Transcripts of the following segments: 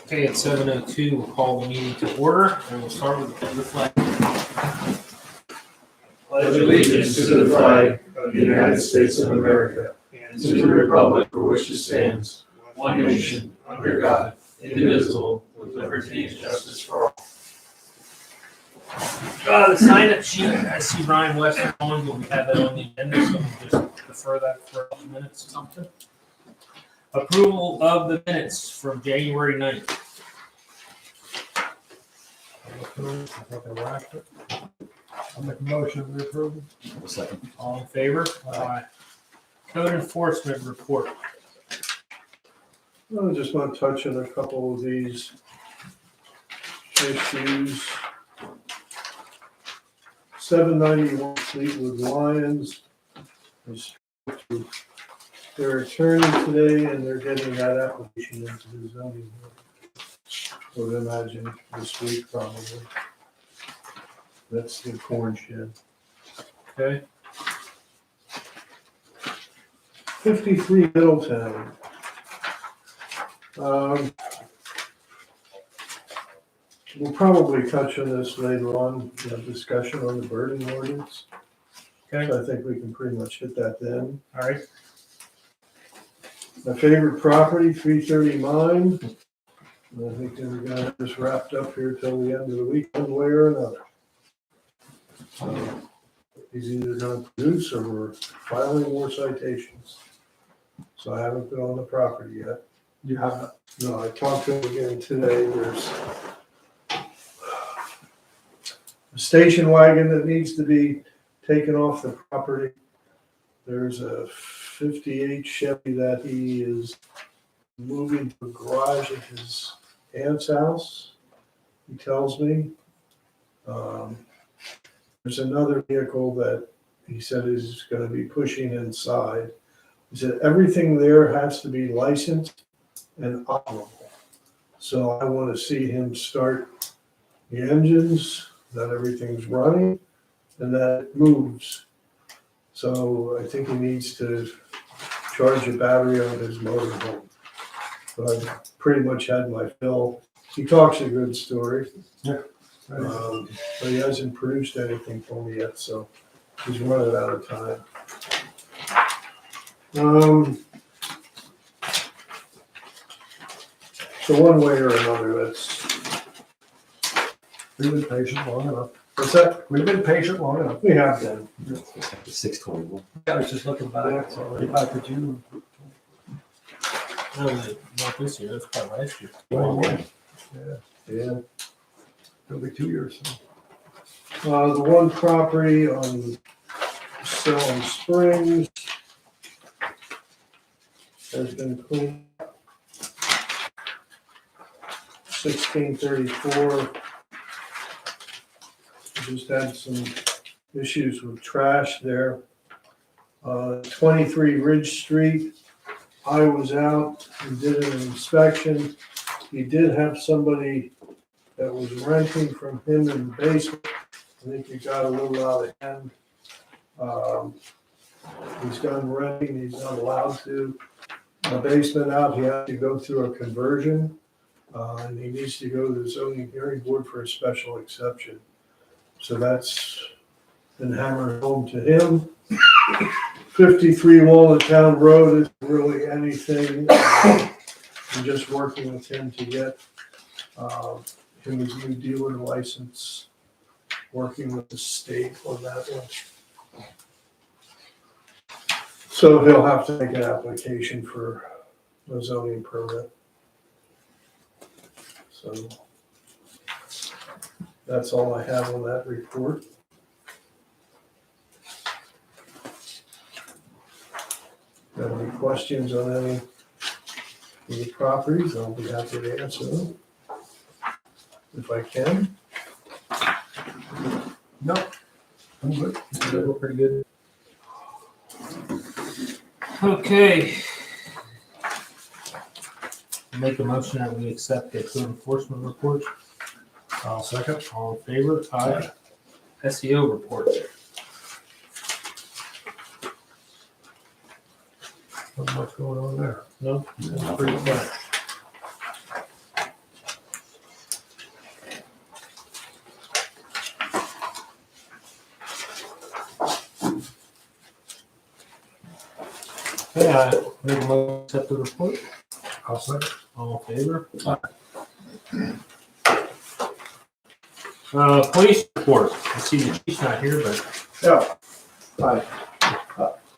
Okay, at 7:02, we'll call the meeting to order, and we'll start with the flag. Pledge allegiance to the flag of the United States of America and to the republic for which it stands, one nation, under God, indivisible, with liberty and justice for all. The sign-up sheet, I see Ryan Wester on, but we have that on the agenda, so we'll just defer that for a few minutes or something. Approval of the minutes from January 9th. I'll make a motion to approve. Second. All in favor? Aye. Code enforcement report. I just want to touch on a couple of these issues. 791 Fleetwood Lions. I spoke to their attorney today, and they're getting that application into the zoning board. I would imagine this week probably. That's the corn shed. Okay. 53 Middletown. We'll probably touch on this later on in the discussion on the birding ordinance. Okay. So I think we can pretty much hit that then. All right. My favorite property, 330 Mine. And I think that we're gonna have this wrapped up here till the end of the week, one way or another. So he's either gonna produce or we're filing more citations. So I haven't been on the property yet. You have No, I talked to him again today. There's a station wagon that needs to be taken off the property. There's a 58 Chevy that he is moving to a garage at his aunt's house, he tells me. There's another vehicle that he said is gonna be pushing inside. He said everything there has to be licensed and operable. So I want to see him start the engines, that everything's running, and that it moves. So I think he needs to charge a battery on his motorhome. But I've pretty much had my fill. He talks a good story. Yeah. But he hasn't produced anything for me yet, so he's running out of time. So one way or another, that's, We've been patient long enough. what's that? We've been patient long enough. We have been. 621. I was just looking back, it's already back to June. No, not this year, that's probably last year. Yeah. It'll be 2 years. The one property on Salem Springs has been cleaned. 1634. Just had some issues with trash there. 23 Ridge Street. I was out and did an inspection. He did have somebody that was renting from him in the basement. I think he got a little out of hand. He's done renting, he's not allowed to. The basement out, he has to go through a conversion. And he needs to go to the zoning hearing board for a special exception. So that's been hammered home to him. 53 Walnut Town Road isn't really anything. I'm just working with him to get him his new dealer license, working with the state on that one. So he'll have to make an application for a zoning permit. So that's all I have on that report. Got any questions on any of the properties? I'll be happy to answer them if I can. No, I'm good. We're pretty good. Okay. Make a motion that we accept the code enforcement report. I'll second. All in favor? Aye. SEO report. Not much going on there. No? No. Pretty quiet. Okay, I make a motion to accept the report. I'll second. All in favor? Police report. I see the chief's not here, but Yeah, hi.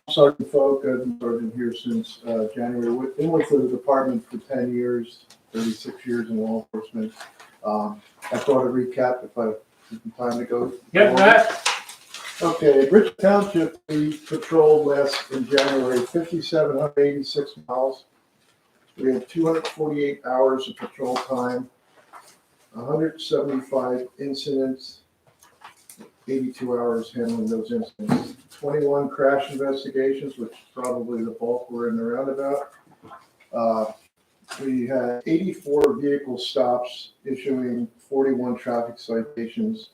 Sergeant Folk, I've been sergeant here since January. Been with the department for 10 years, 36 years in law enforcement. I thought I'd recap if I have time to go. Get that. Okay, Richmond Township, we patrolled in January, 5,786 miles. We had 248 hours of patrol time, 175 incidents, 82 hours handling those incidents. 21 crash investigations, which probably the bulk were in the roundabout. We had 84 vehicle stops, issuing 41 traffic citations,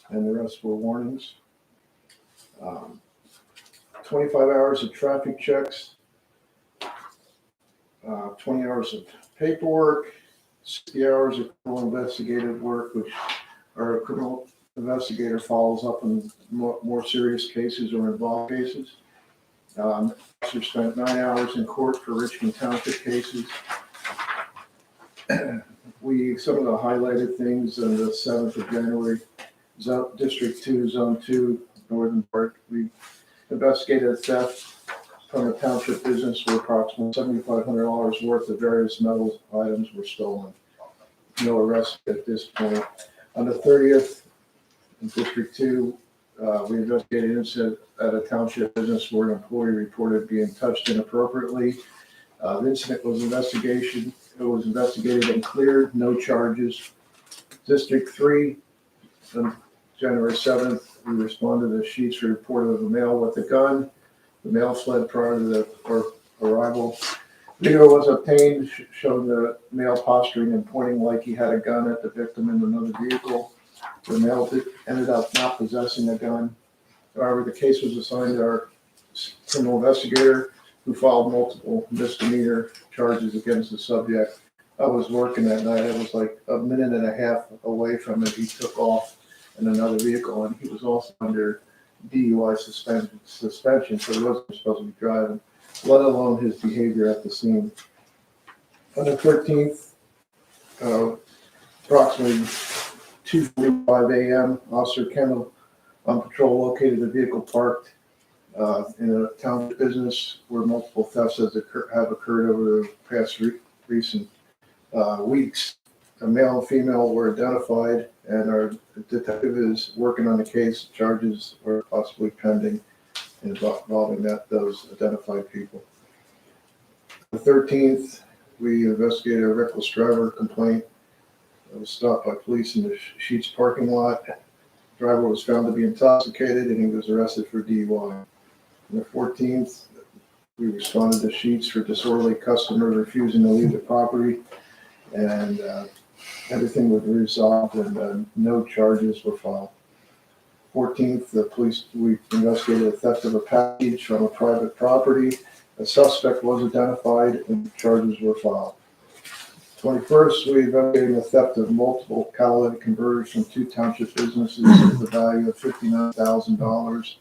and the rest were warnings. 25 hours of traffic checks, 20 hours of paperwork, 60 hours of criminal investigative work, which our criminal investigator follows up on more serious cases or involved cases. Officer spent 9 hours in court for Richmond Township cases. Some of the highlighted things on the 7th of January, District 2, Zone 2, Northern Park, we investigated a theft from a township business where approximately $7,500 worth of various metal items were stolen. No arrests at this point. On the 30th, in District 2, we investigated an incident at a township business where an employee reported being touched inappropriately. The incident was investigated and cleared, no charges. District 3, on January 7th, we responded to sheets reported of a male with a gun. The male fled prior to our arrival. Video was obtained showing the male posturing and pointing like he had a gun at the victim in another vehicle. The male ended up not possessing a gun. However, the case was assigned to our criminal investigator, who filed multiple misdemeanor charges against the subject. I was working that night. I was like a minute and a half away from it. He took off in another vehicle, and he was also under DUI suspension, so he wasn't supposed to be driving, let alone his behavior at the scene. On the 13th, approximately 2:45 a.m., Officer Kendall on patrol located a vehicle parked in a town business where multiple thefts have occurred over the past recent weeks. A male and female were identified, and our detective is working on the case. Charges are possibly pending involving those identified people. The 13th, we investigated a reckless driver complaint. It was stopped by police in the Sheets parking lot. The driver was found to be intoxicated, and he was arrested for DUI. On the 14th, we responded to Sheets for disorderly customer refusing to leave the property, and everything was resolved, and no charges were filed. 14th, we investigated a theft of a package from a private property. A suspect was identified, and charges were filed. 21st, we investigated the theft of multiple catalytic converters from 2 township businesses with a value of $59,000.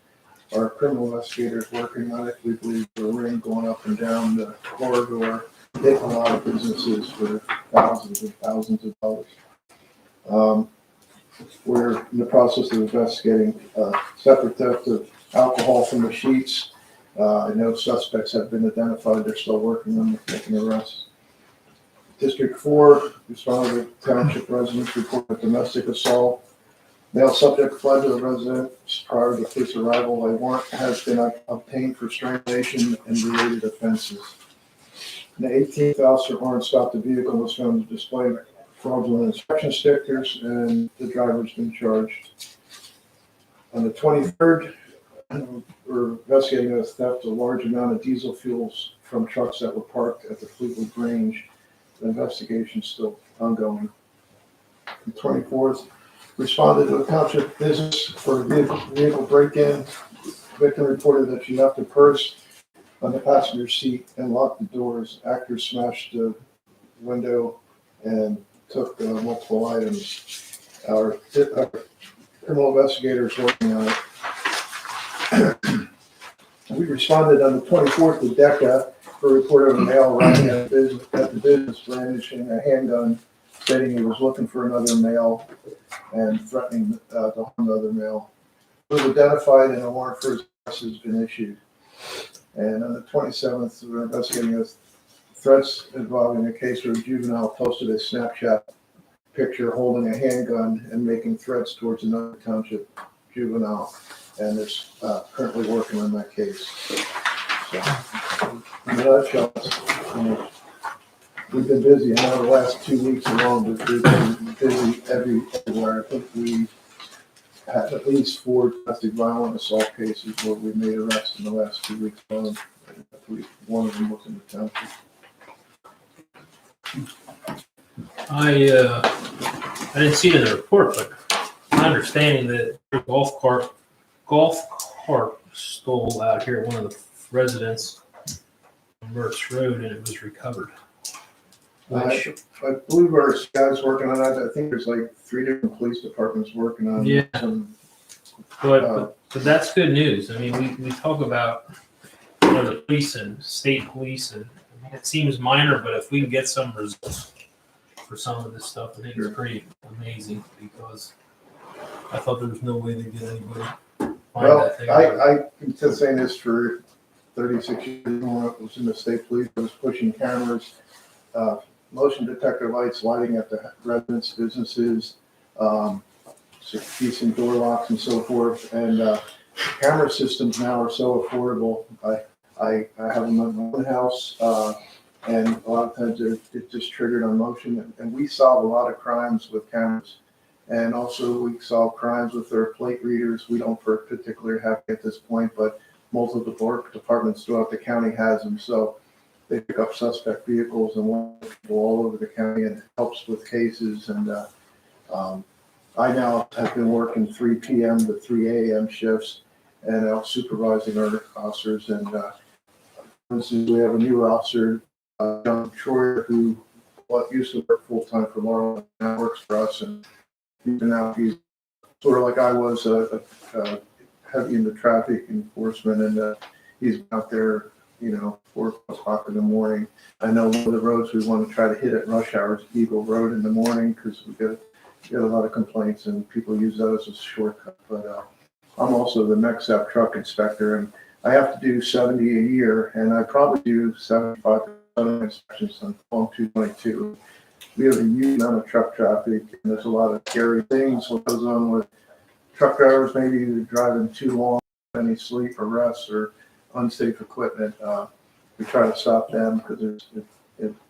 Our criminal investigators working on it. We believe the ring going up and down the corridor hit a lot of businesses for thousands and thousands of dollars. We're in the process of investigating separate theft of alcohol from the Sheets. I know suspects have been identified. They're still working on making arrests. District 4, responded to township residents reported domestic assault. Male subject fled to the residence prior to police arrival. A warrant has been obtained for strangulation and related offenses. On the 18th, Officer Horn stopped the vehicle and was found to display fraudulent inspection stickers, and the driver's been charged. On the 23rd, we're investigating a theft of a large amount of diesel fuels from trucks that were parked at the Fleetwood Grange. The investigation is still ongoing. On the 24th, responded to a township business for a vehicle break-in. The victim reported that she left her purse on the passenger seat and locked the doors. Actors smashed the window and took multiple items. Our criminal investigators working on it. We responded on the 24th to DECA for a report of a male arriving at the business brandishing a handgun, stating he was looking for another male and threatening to harm the other male. He was identified and a warrant for his arrest has been issued. And on the 27th, we're investigating threats involving a case where a juvenile posted a Snapchat picture holding a handgun and making threats towards another township juvenile. And is currently working on that case. So, in a nutshell, we've been busy. I know the last 2 weeks alone, but we've been busy everywhere. I think we had at least 4 domestic violent assault cases where we made arrests in the last 2 weeks alone. I believe one of them was in the township. I didn't see it in the report, but my understanding that a golf cart stole out here at one of the residents on Mertz Road, and it was recovered. Which, I believe our guys working on that. I think there's like 3 different police departments working on Yeah. some. but that's good news. I mean, we talk about the police and state police, and I mean, it seems minor, but if we can get some results for some of this stuff, I think it's pretty amazing, because I thought there was no way to get anybody. Well, I've been saying this for 36 years. When I was in the state police, I was pushing cameras, motion detector lights, lighting at the residents' businesses, decent door locks and so forth. And camera systems now are so affordable. I have them in my own house, and a lot of times it's just triggered on motion. And we solve a lot of crimes with cameras. And also we solve crimes with their plate readers. We don't particularly have at this point, but multiple departments throughout the county has them. So they pick up suspect vehicles and want people all over the county, and it helps with cases. And I now have been working 3 p.m. to 3 a.m. shifts and out supervising our officers. And for instance, we have a new officer, John Troyer, who used to work full-time for Laurel, and now works for us. And he's sort of like I was, heavy into traffic enforcement, and he's out there, 4 o'clock in the morning. I know one of the roads we want to try to hit at rush hour is Eagle Road in the morning, because we get a lot of complaints and people use that as a shortcut. But I'm also the MEXAP truck inspector, and I have to do 70 a year, and I probably do 75% of inspections on 222. We have a huge amount of truck traffic, and there's a lot of scary things what goes on with truck drivers, maybe either driving too long, any sleep or rest, or unsafe equipment. We try to stop them, because there's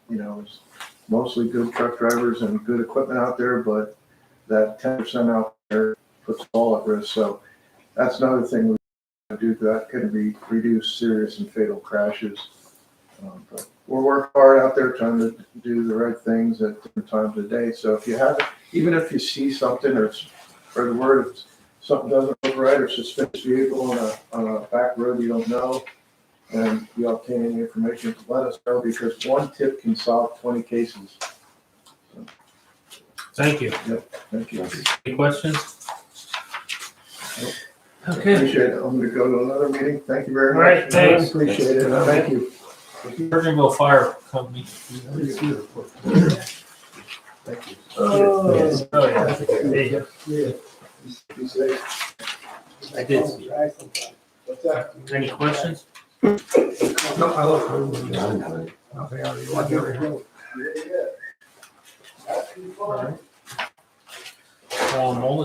mostly good truck drivers and good equipment out there, but that 10% out there puts us all at risk. So that's another thing we do that can be reduce serious and fatal crashes. But we're working hard out there trying to do the right things at different times of the day. So if you have, even if you see something or the word if something doesn't look right, or suspicious vehicle on a back road you don't know, and you obtain any information, let us know, because one tip can solve 20 cases. So, thank you. thank you. Any questions? Nope. Okay. Appreciate it. I'm going to go to another meeting. Thank you very much. All right, thanks. Appreciate it. Thank you. Virginville Fire Company. Thank you. Oh, yeah. There you go. Yeah. Be safe. I did see it. What's that? Any questions? No, I love it. I don't have any. Nothing out of the ordinary.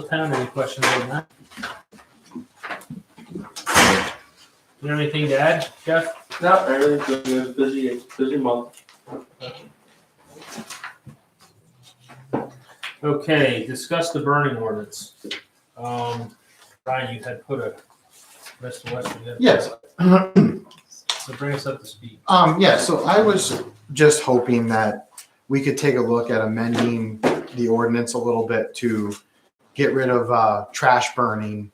Town, any questions on that? You have anything to add, Jeff? No, everything's good. Busy month. Okay, discuss the burning ordinance. Brian, you had put a rest of Western. Yes. So bring us up to speed. Yeah, so I was just hoping that we could take a look at amending the ordinance a little bit to get rid of trash burning,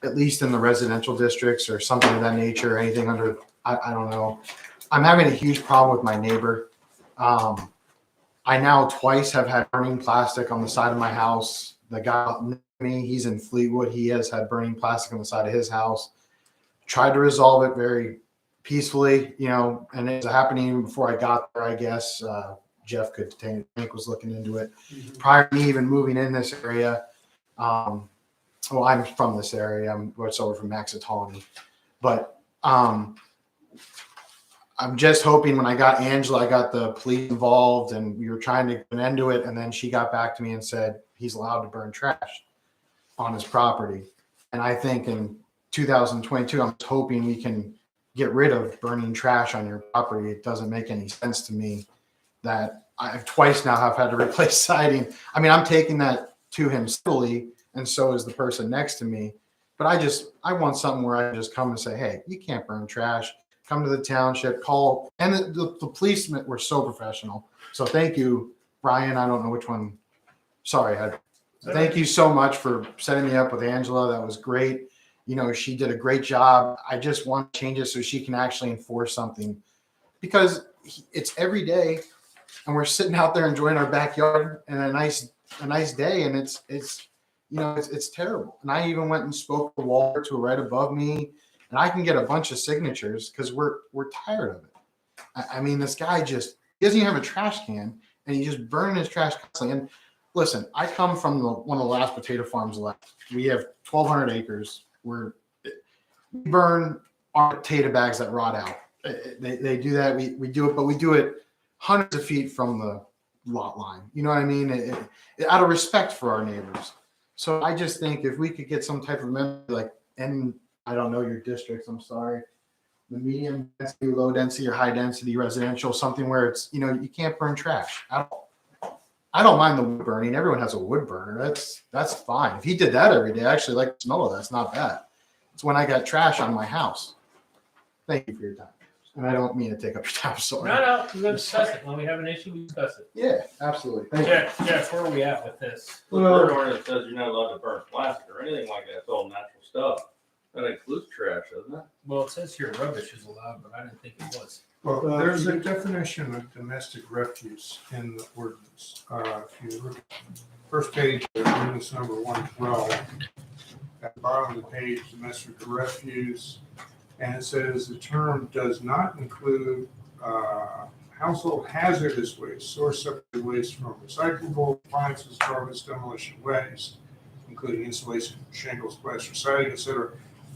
at least in the residential districts or something of that nature, anything under I don't know. I'm having a huge problem with my neighbor. I now twice have had burning plastic on the side of my house. The guy near me, he's in Fleetwood. He has had burning plastic on the side of his house. Tried to resolve it very peacefully, and it was happening even before I got there, I guess. Jeff Hank was looking into it. Prior to me even moving in this area, well, I'm from this area. It's over from Maxitawny. But I'm just hoping when I got Angela, I got the police involved and we were trying to get an end to it. And then she got back to me and said he's allowed to burn trash on his property. And I think in 2022, I'm just hoping we can get rid of burning trash on your property. It doesn't make any sense to me that I've twice now have had to replace siding. I mean, I'm taking that to him civilly, and so is the person next to me. But I want something where I can just come and say, hey, you can't burn trash. Come to the township, call. And the policemen were so professional. So thank you, Brian. I don't know which one. Sorry. Thank you so much for setting me up with Angela. That was great. She did a great job. I just want to change it so she can actually enforce something, because it's every day and we're sitting out there enjoying our backyard and a nice day. And it's terrible. And I even went and spoke to Walter to right above me, and I can get a bunch of signatures because we're tired of it. I mean, this guy he doesn't even have a trash can, and he's just burning his trash constantly. And listen, I come from one of the last potato farms left. We have 1,200 acres. We burn our potato bags that rot out. They do that. We do it, but we do it hundreds of feet from the lot line. You know what I mean? Out of respect for our neighbors. So I just think if we could get some type of amendment, and I don't know your districts, I'm sorry, the medium density, low density, or high density residential, something where it's, you can't burn trash at all. I don't mind the wood burning. Everyone has a wood burner. That's fine. If he did that every day, I actually like the smell of that. It's not bad. It's when I got trash on my house. Thank you for your time. And I don't mean to take up your time. Sorry. No, we're gonna discuss it. When we have an issue, we discuss it. Yeah, absolutely. Thank you. Jeff, where are we at with this? The burn ordinance says you're not allowed to burn plastic or anything like that. It's all natural stuff. That includes trash, doesn't it? Well, it says here rubbish is allowed, but I didn't think it was. Well, there's a definition of domestic refuse in the ordinance. If you look at the first page of ordinance number 112, at the bottom of the page, domestic refuse, and it says the term does not include household hazardous waste, source separated waste from recyclable appliances, garbage, demolition waste, including insulation, shingles, plaster, siding, etc.,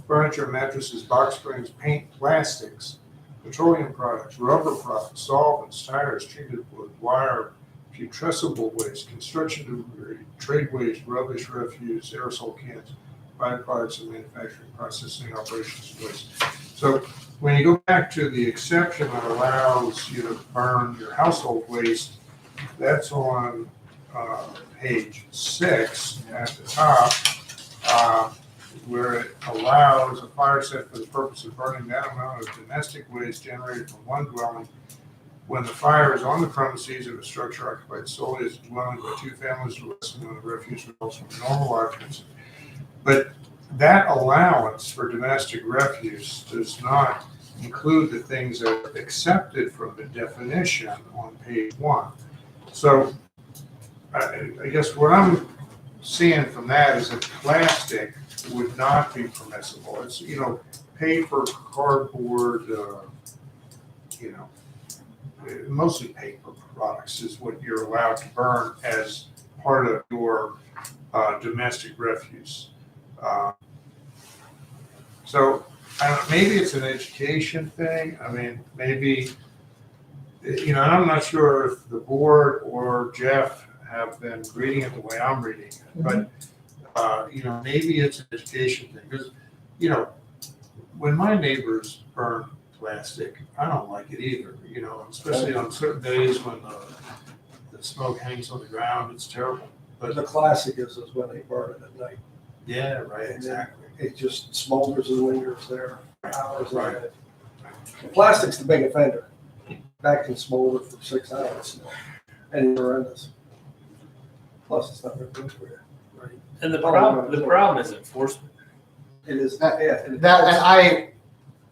furniture, mattresses, box springs, paint, plastics, petroleum products, rubber products, solvents, tires, treated wood, wire, putrescible waste, construction debris, trade waste, rubbish, refuse, aerosol cans, byproducts of manufacturing, processing, operations, waste. So when you go back to the exception that allows you to burn your household waste, that's on page 6 at the top, where it allows a fire set for the purpose of burning that amount of domestic waste generated from one dwelling when the fire is on the premises of a structure occupied solely as a dwelling by two families or less, when the refuse results from normal occupancy. But that allowance for domestic refuse does not include the things that are accepted from the definition on page 1. So I guess what I'm seeing from that is that plastic would not be permissible. It's, paper, cardboard, mostly paper products is what you're allowed to burn as part of your domestic refuse. So maybe it's an education thing. I mean, maybe, and I'm not sure if the board or Jeff have been reading it the way I'm reading it, but maybe it's an education thing, because, when my neighbors burn plastic, I don't like it either, especially on certain days when the smoke hangs on the ground, it's terrible. But the classic is when they burn it at night. Yeah, right, exactly. It just smolders and lingers there for hours. Right. The plastic's the big offender. That can smolder for 6 hours, and it's horrendous. Plus, it's not very good for you. Right. And the problem is enforcement. It is. That- Yeah. That,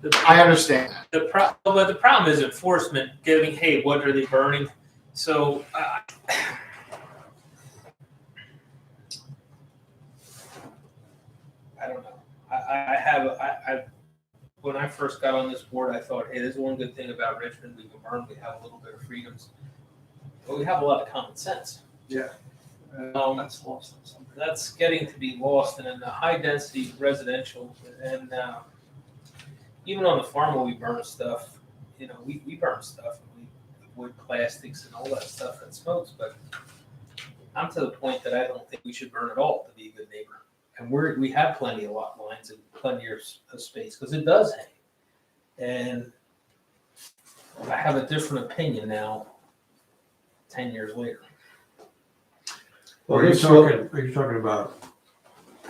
and I understand that. But the problem is enforcement, giving, hey, what are they burning? So, I don't know. When I first got on this board, I thought, hey, there's one good thing about Richmond. We can burn. We have a little bit of freedoms, but we have a lot of common sense. Yeah. That's lost. That's getting to be lost, and in the high density residential, and even on the farm where we burn stuff, we burn stuff. We avoid plastics and all that stuff that smokes, but I'm to the point that I don't think we should burn at all to be a good neighbor. And we have plenty of lot lines and plenty of space because it does hang. And I have a different opinion now, 10 years later. Well, are you talking about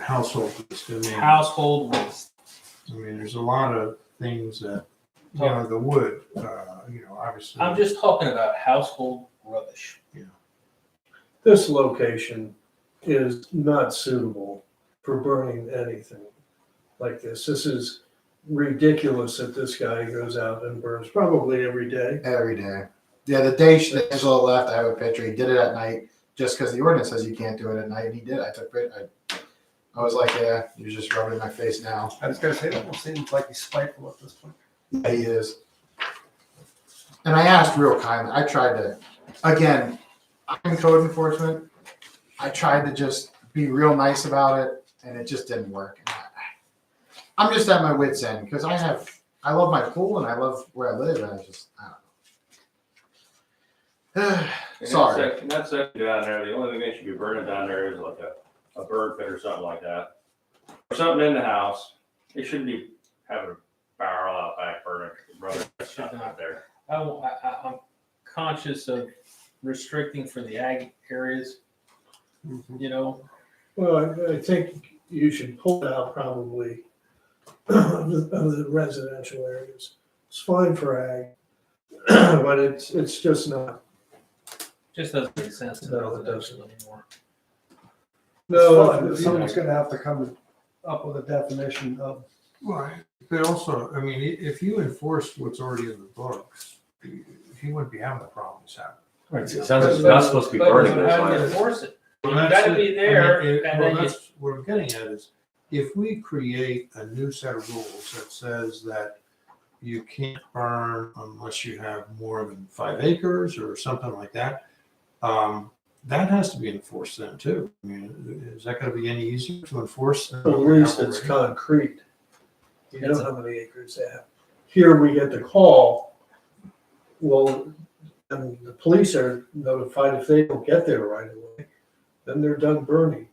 household waste? I mean, Household waste. there's a lot of things that, the wood, obviously. I'm just talking about household rubbish. This location is not suitable for burning anything like this. This is ridiculous that this guy goes out and burns probably every day. Every day. Yeah, the day Angelo left, I have a picture. He did it at night just because the ordinance says you can't do it at night. And he did. I took it. I was like, yeah, you're just rubbing in my face now. I was gonna say, that almost seems like he's spiteful at this point. Yeah, he is. And I asked real kindly. I tried to, again, I'm code enforcement. I tried to just be real nice about it, and it just didn't work. I'm just at my wit's end because I love my pool and I love where I live, and I don't know. Sorry. And that section down there, the only thing they should be burning down there is like a bird pit or something like that. Or something in the house. They shouldn't be having a barrel out back burning, something out there. I'm conscious of restricting for the ag areas, Well, I think you should pull it out probably of the residential areas. It's fine for ag, but it's just not. Just doesn't make sense to No, it residential anymore. No, Someone's gonna have to come up with a definition of. Right, but also, if you enforce what's already in the books, he wouldn't be having the problems happen. Right, it sounds like it's not supposed to be burning. But how do you enforce it? You gotta be there, and then that's what I'm getting at is, if we create a new set of rules that says that you can't burn unless you have more than 5 acres or something like that, that has to be enforced then too. Is that gonna be any easier to enforce? at least it's concrete. You know how many acres they have. Here we get the call, well, and the police are notified if they don't get there right away, then they're done burning,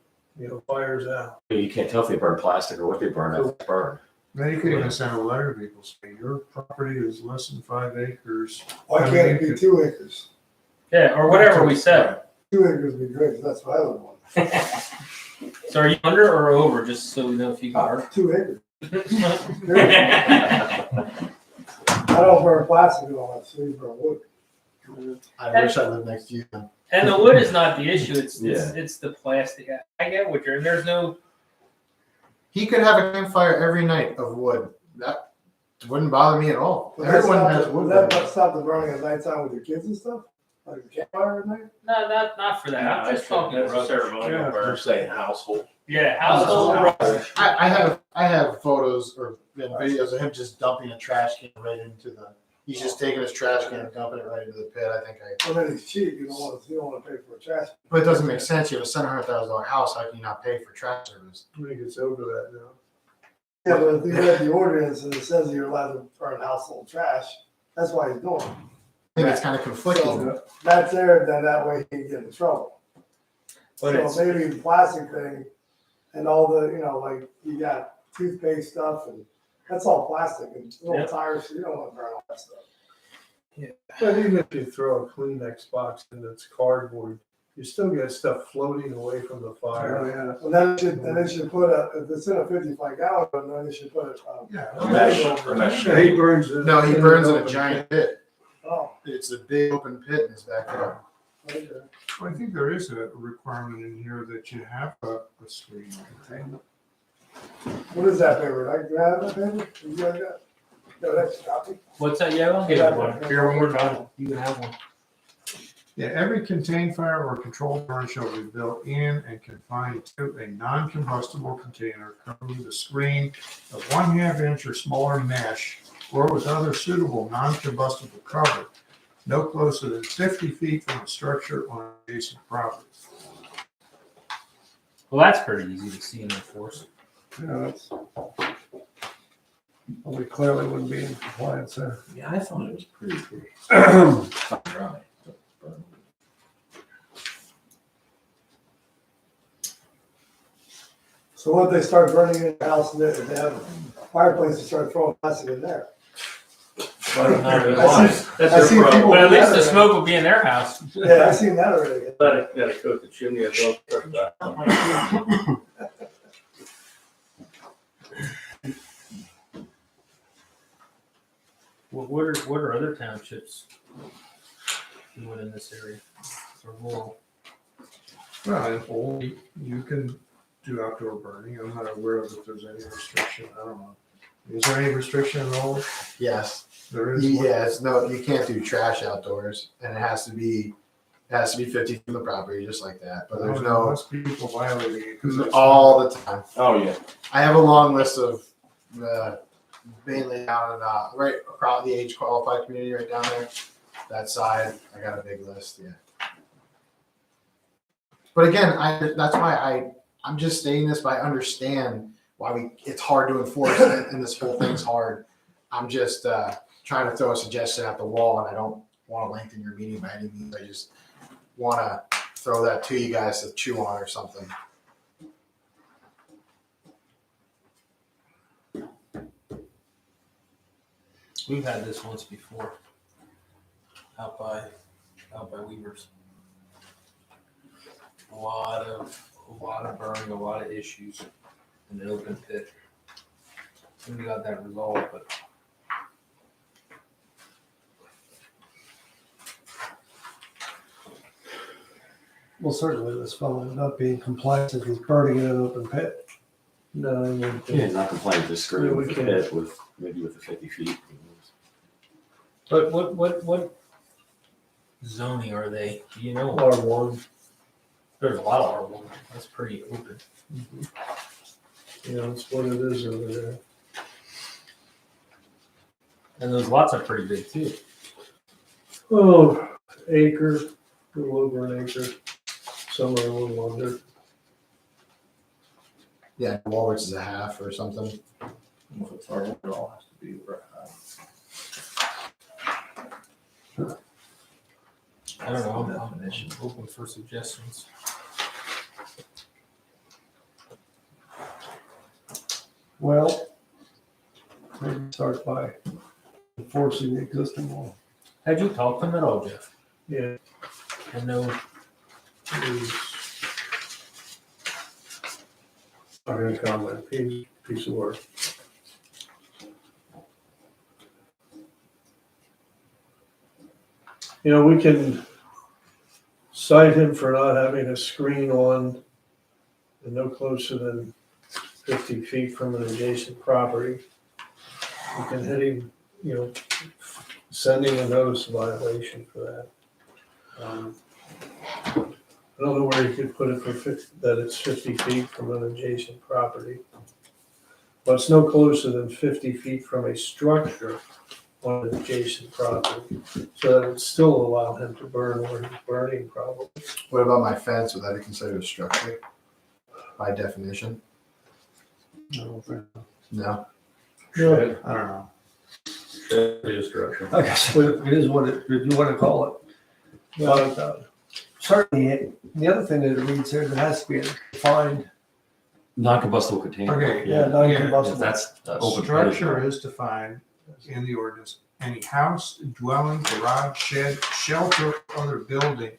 fire's out. You can't tell if they burn plastic or what they burn after they burn. Then you could even send a letter to people saying your property is less than 5 acres. Why can't it be 2 acres? Yeah, or whatever we said. 2 acres would be great, 'cause that's what I would want. So are you under or over, just so we know if you can burn? 2 acres. Yeah, I don't burn plastic at all, so you burn wood. I wish I lived next to you. and the wood is not the issue, it's Yeah. the plastic. I get what you're, and there's no, He could have a campfire every night of wood. That wouldn't bother me at all. But that's Everyone not has the- wood. Would that stop the burning at nighttime with your kids and stuff? Like a campfire at night? no, not for that, I'm just talking That's a rubbish. ceremonial burn. saying household. Yeah, household rubbish. I have photos or videos of him just dumping a trash can right into the. He's just taking his trash can and dumping it right into the pit. I think Well, then it's cheap, you don't want to pay for a trash. but it doesn't make sense. You have a $700,000 house. How can you not pay for trash service? I think it's over that now. Yeah, but if you read the ordinance and it says you're allowed to burn household trash, that's why he's doing it. I think it's kind of conflicting. So that's there, then that way he can get in trouble. But it's, So maybe the plastic thing and all the, like you got toothpaste stuff and that's all plastic and little Yeah. tires, so you don't want to burn all that stuff. But even if you throw a Kleenex box in that's cardboard, you still get stuff floating away from the fire. Oh, yeah. Well, then it should put if it's in a 55 gallon, then it should put Yeah, he burns it. No, he burns in a giant pit. Oh, It's a big open pit in his backyard. okay. Well, I think there is a requirement in here that you have a screen on the table. What is that paper? Do you have that paper? You got that? No, that's a copy. What's that? Yeah, I'll give you one. Here, when we're done, you can have one. Yeah, every contained fire or controlled burn shall be built in and confined to a non-combustible container covered with a screen of 1/2 inch or smaller mesh or with other suitable non-combustible cover, no closer than 50 feet from a structure on adjacent property. Well, that's pretty easy to see and enforce. Yeah, that's. Well, we clearly wouldn't be in compliance there. Yeah, I thought it was pretty dry. So what if they start burning in the house and they have a fireplace and start throwing plastic in there? That's I their see problem. people- But at least the smoke will be in their house. Yeah, I've seen that already. Let it coat the chimney as well. What are other townships doing in this area? Or rural? Well, in Old, you can do outdoor burning. I'm not aware of if there's any restriction. I don't know. Is there any restriction at all? Yes. There is. Yes, no, you can't do trash outdoors, and it has to be 50 from the property, just like that. But there's no Most people violating it. 'Cause it's- all the time. Oh, yeah. I have a long list of mainly down and right across the age qualified community right down there. That side, I got a big list. Yeah. But again, that's why I'm just stating this. But I understand why it's hard to enforce, and this whole thing's hard. I'm just trying to throw a suggestion at the wall, and I don't want to lengthen your meeting by any means. I just want to throw that to you guys to chew on or something. We've had this once before. Out by Weavers. A lot of burning, a lot of issues in the open pit. We got that resolved, but Well, certainly this fellow would not be in compliance if he's burning in an open pit. No, I wouldn't think- Yeah, not complain, just screw Yeah, we with the can. pit with, maybe with the 50 feet. But what zoning are they? Do you know? R1. There's a lot of R1. That's pretty open. You know, it's what it is over there. And those lots are pretty big too. Oh, acre, a little over an acre, some are a little under. Yeah, Walrus is a half or something. If it's hard, it all has to be right. I don't know. I'm open for suggestions. Well, maybe start by enforcing the existing law. Had you talked to him at all, Jeff? Yeah, I know. I'm gonna comment, piece of work. You know, we can cite him for not having a screen on and no closer than 50 feet from an adjacent property. We can hit him, you know, sending a notice of violation for that. I don't know where you could put it for that it's 50 feet from an adjacent property. But it's no closer than 50 feet from a structure on an adjacent property. So that would still allow him to burn where he's burning probably. What about my fence? Would that be considered a structure by definition? No. Yeah. I don't know. It is structure. I guess it is what if you want to call it. But certainly, the other thing that it reads here, that has to be defined. Non-combustible container. Okay, Yeah, non-combustible. That's open. Structure is defined in the ordinance. Any house, dwelling, garage, shed, shelter, or other building,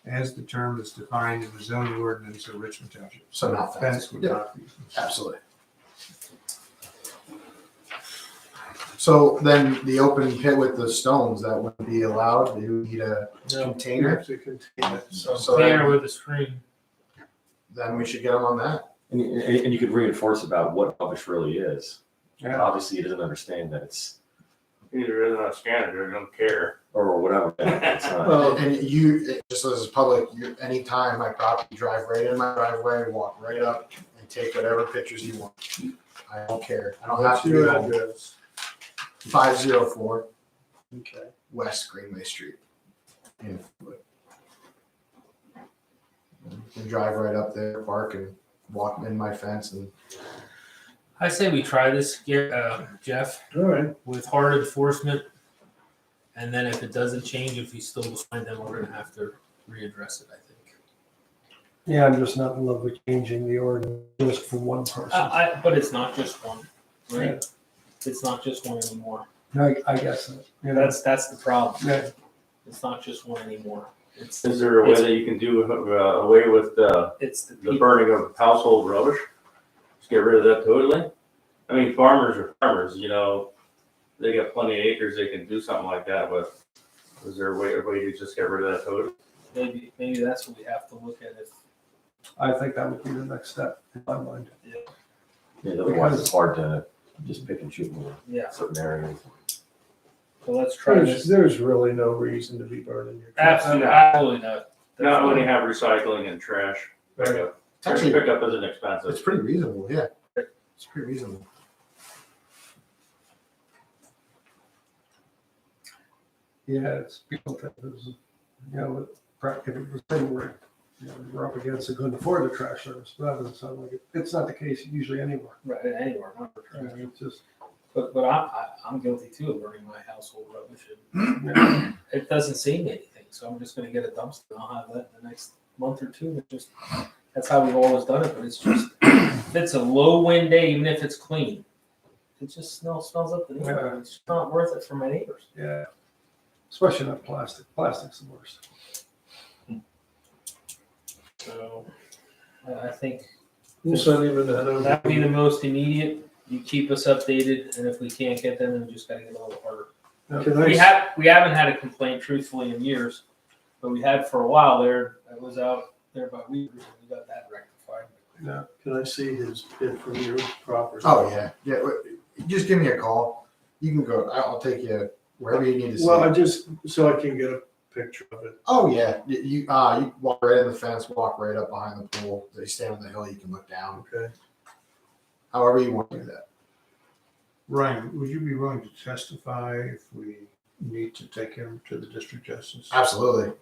as the term is defined in the zoning ordinance of Richmond Township. So not fence. Fence would not be. Absolutely. So then the open pit with the stones, that wouldn't be allowed? You need a No. You container? have to contain it. So Container with a screen. then we should get them on that. And you could reinforce about what rubbish really is. Yeah. Obviously, he doesn't understand that it's Either isn't a scanner, they don't care. Or whatever. It's not- Well, And just as public, anytime my property, drive right in my driveway, walk right up and take whatever pictures you want. I don't care. I don't have what's to do your that. address? 504 Okay. West Greenway Street. In Fleetwood. You drive right up there, park and walk in my fence and I say we try this, Jeff, All right. with hard enforcement. And then if it doesn't change, if he's still behind, then we're gonna have to readdress it, I think. Yeah, I'm just not in love with changing the ordinance just for one person. But it's not just one, right? It's not just one anymore. I guess that, you know, That's the problem. yeah. It's not just one anymore. It's Is there a way that you can do away with it's the the people. burning of household rubbish? Just get rid of that totally? I mean, farmers are farmers, you know, they got plenty of acres, they can do something like that, but is there a way to just get rid of that totally? Maybe that's what we have to look at. If I think that would be the next step in my mind. Yeah, otherwise it's hard to just pick and choose yeah, certain areas. so let's try There's, this. there's really no reason to be burning your. crap. Absolutely not. Not when you have recycling and trash pickup. Trash Actually- pickup isn't expensive. it's pretty reasonable, yeah. It's pretty reasonable. Yeah, it's people that was, you know, if it was thing where, you know, we're up against it, couldn't afford the trash service, but that doesn't sound like it. It's not the case usually anywhere. Right, anywhere, not for I trash. mean, it's just, But I'm guilty too of burning my household rubbish. And it doesn't save me anything, so I'm just gonna get a dumpster and I'll have that in the next month or two. It just, that's how we've always done it, but it's just, if it's a low wind day, even if it's clean, it just smells up the neighborhood. It's just not worth it for my neighbors. yeah, especially not plastic. Plastic's the worst. So I think We'll send him that over. that'd be the most immediate. You keep us updated, and if we can't get them, then we just gotta get a little harder. Can I, We haven't had a complaint truthfully in years, but we had for a while there. I was out there by Weavers and we got that rectified. Yeah. can I see his bid from your property? Oh, yeah. Yeah. Just give me a call. You can go, I'll take you wherever you need to see. Well, I just, so I can get a picture of it. Oh, yeah. You walk right in the fence, walk right up behind the pool. They stand on the hill, you can look down. Okay. However you want to do that. Ryan, would you be willing to testify if we need to take him to the district justice? Absolutely.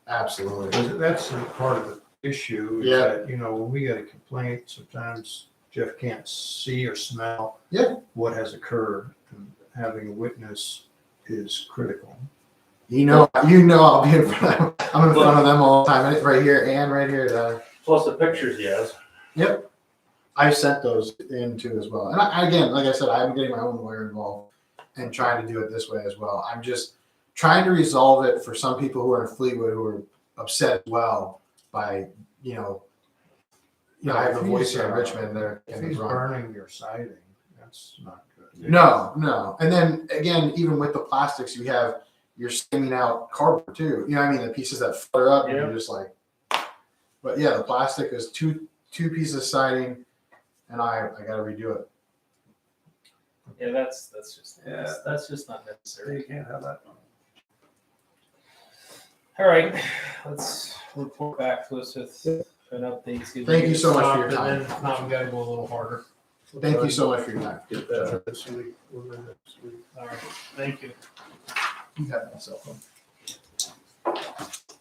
Absolutely. Because that's a part of the issue. Is Yeah. that, you know, when we get a complaint, sometimes Jeff can't see or smell. Yeah. What has occurred, and having a witness is critical. You know I'll be in front of them. I'm in front of them all the time. Right here and right here. Plus the pictures he has. Yep. I sent those in too as well. And again, like I said, I'm getting my own lawyer involved and trying to do it this way as well. I'm just trying to resolve it for some people who are in Fleetwood who are upset as well by, I have a voice here in Richmond there. If he's burning your siding, that's not good. No. And then again, even with the plastics, you're skimming out cardboard too. You know what I mean? The pieces that flutter up and you're just like, but yeah, the plastic is two pieces of siding and I got to redo it. Yeah, that's just Yeah. that's just not necessary. You can't have that. All right, let's report back to us with an update. See if we Thank can you so much for stop, your and time. then if not, we gotta go a little harder. Thank you so much for your time. Get that this week. We're in this week. All right, thank you. You have my cell phone.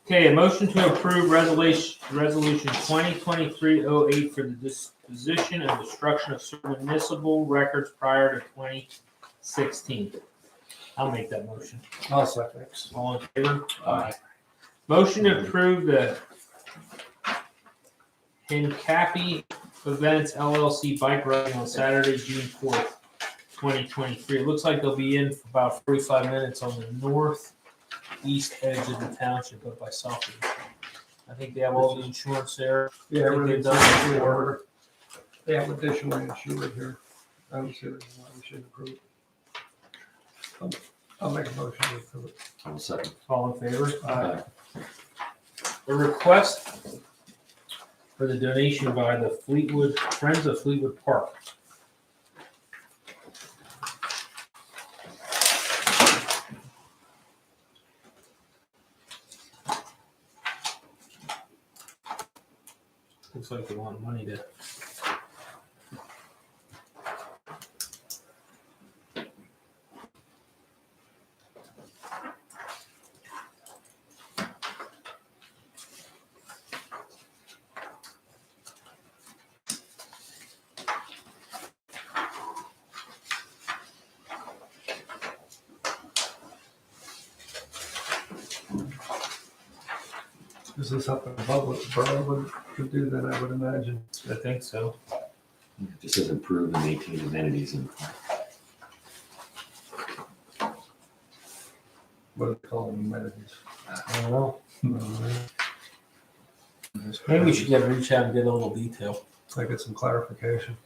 Okay, a motion to approve resolution 2023-08 for the disposition and destruction of certain municipal records prior to 2016. I'll make that motion. I'll second. All in favor? Aye. Motion to approve the Hincapie Events LLC bike riding on Saturday, June 4th, 2023. It looks like they'll be in for about 45 minutes on the northeast edge of the township up by Southwood. I think they have all the insurance there. Yeah, I think really they've done it before. They have additionally insured here. I don't see reason why we should approve it. I'll make a motion to approve it. I'll second. All in favor? Aye. A request for the donation by the Friends of Fleetwood Park. Looks like they want money to. Is this something above what the borough could do then, I would imagine? I think so. It just says improve and maintain amenities in the park. What do they call them, amenities? I don't know. Maybe we should reach out and get a little detail. I get some clarification.